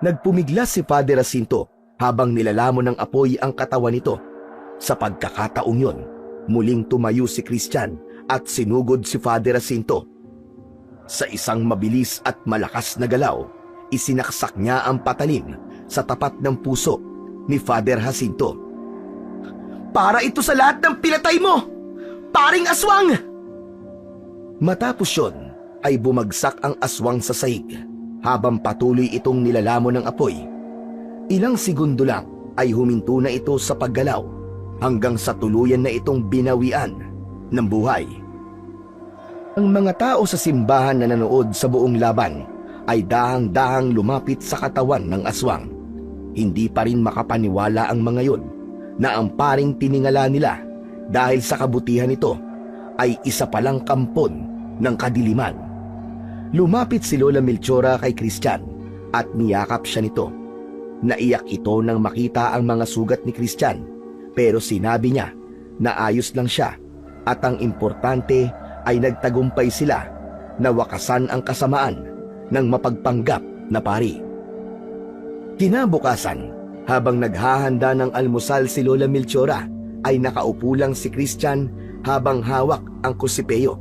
Nagpumiglas si Father Jacinto habang nilalamon ng apoy ang katawan nito. Sa pagkakataong yon, muling tumayo si Christian at sinugod si Father Jacinto. Sa isang mabilis at malakas na galaw, isinaksak niya ang patalim sa tapat ng puso ni Father Jacinto. Para ito sa lahat ng pinatay mo! Paring aswang! Matapos yon, ay bumagsak ang aswang sa sahig habang patuloy itong nilalamon ng apoy. Ilang segundo lang ay huminto na ito sa paggalaw hanggang sa tuluyan na itong binawian ng buhay. Ang mga tao sa simbahan na nanood sa buong laban ay dahang-dahang lumapit sa katawan ng aswang. Hindi pa rin makapaniwala ang mga yon na ang paring tiningala nila dahil sa kabutihan nito ay isa palang kampon ng kadiliman. Lumapit si Lola Melchora kay Christian at niyakap siya nito. Naiyak ito nang makita ang mga sugat ni Christian, pero sinabi niya na ayos lang siya at ang importante ay nagtagumpay sila na wakasan ang kasamaan ng mapagpanggap na pari. Kinabukasan, habang naghahanda ng almusal si Lola Melchora, ay nakaupo lang si Christian habang hawak ang kusipeyo.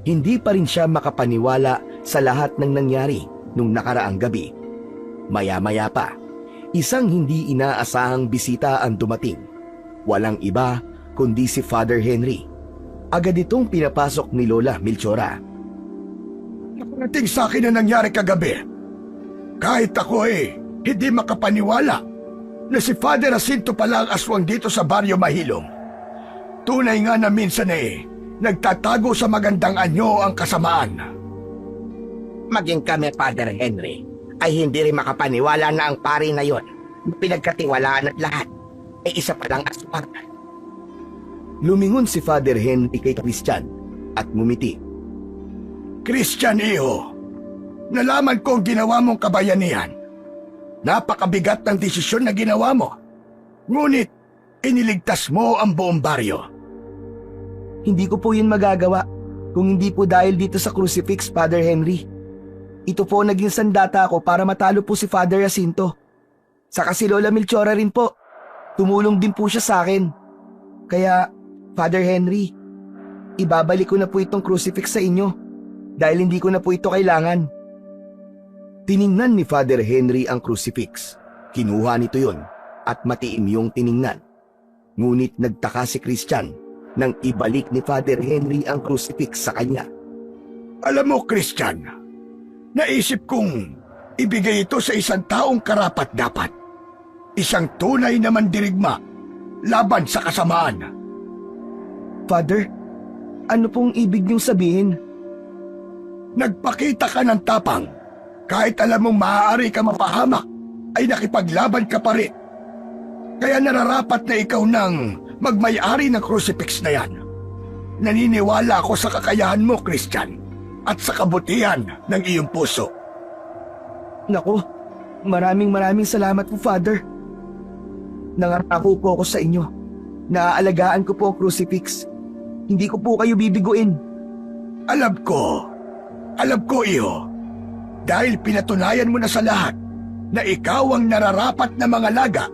Hindi pa rin siya makapaniwala sa lahat ng nangyari nung nakaraang gabi. Maya-maya pa, isang hindi inaasahang bisita ang dumating. Walang iba kundi si Father Henry. Agad itong pinapasok ni Lola Melchora. Nakarating sa akin na nangyari kagabi. Kahit ako hindi makapaniwala na si Father Jacinto pala ang aswang dito sa Baryo Mahilong. Tunay nga na minsan nagtatago sa magandang anyo ang kasamaan. Maging kami, Father Henry, ay hindi rin makapaniwala na ang pari na yon, pinagkatiwalaan at lahat, ay isa palang aswang. Lumingon si Father Henry kay Christian at ngumiti. Christian, iho, nalaman ko ang ginawa mong kabayanihan. Napakabigat ng desisyon na ginawa mo. Ngunit, iniligtas mo ang buong baryo. Hindi ko po yun magagawa kung hindi po dahil dito sa crucifix, Father Henry. Ito po naging sandata ko para matalo po si Father Jacinto. Saka si Lola Melchora rin po. Tumulong din po siya sa akin. Kaya, Father Henry, ibabalik ko na po itong crucifix sa inyo dahil hindi ko na po ito kailangan. Tiningnan ni Father Henry ang crucifix. Kinuha nito yon at matiim yung tiningnan. Ngunit nagtaka si Christian nang ibalik ni Father Henry ang crucifix sa kanya. Alam mo, Christian, naisip kong ibigay ito sa isang taong karapat-dapat. Isang tunay na mandirigma laban sa kasamaan. Father, ano pong ibig niyong sabihin? Nagpakita ka ng tapang. Kahit alam mong maaari ka mapahamak, ay nakipaglaban ka pa rin. Kaya nararapat na ikaw nang magmay-ari ng crucifix na yan. Naniniwala ako sa kakayahan mo, Christian, at sa kabutihan ng iyong puso. Naku, maraming salamat po, Father. Nangako po ako sa inyo. Naaalagaan ko po ang crucifix. Hindi ko po kayo bibiguin. Alam ko, iyo. Dahil pinatunayan mo na sa lahat na ikaw ang nararapat na mga laga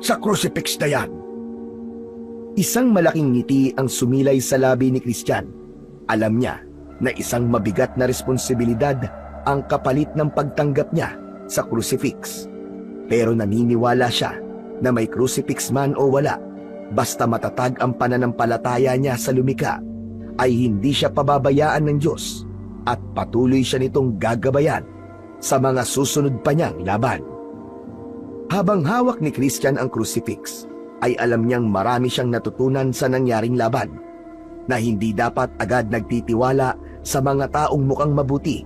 sa crucifix na yan. Isang malaking ngiti ang sumilay sa labi ni Christian. Alam niya na isang mabigat na responsibilidad ang kapalit ng pagtanggap niya sa crucifix. Pero naniniwala siya na may crucifix man o wala, basta matatag ang pananampalataya niya sa lumikha, ay hindi siya pababayaan ng Diyos at patuloy siya nitong gagabayan sa mga susunod pa niyang laban. Habang hawak ni Christian ang crucifix, ay alam niyang marami siyang natutunan sa nangyaring laban, na hindi dapat agad nagtitiwala sa mga taong mukhang mabuti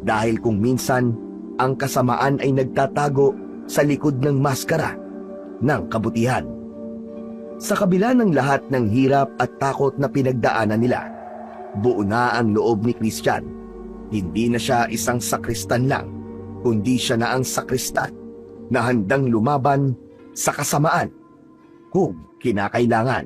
dahil kung minsan ang kasamaan ay nagtatago sa likod ng maskara ng kabutihan. Sa kabila ng lahat ng hirap at takot na pinagdaanan nila, buo na ang loob ni Christian. Hindi na siya isang sakristan lang, kundi siya na ang sakristan na handang lumaban sa kasamaan kung kinakailangan.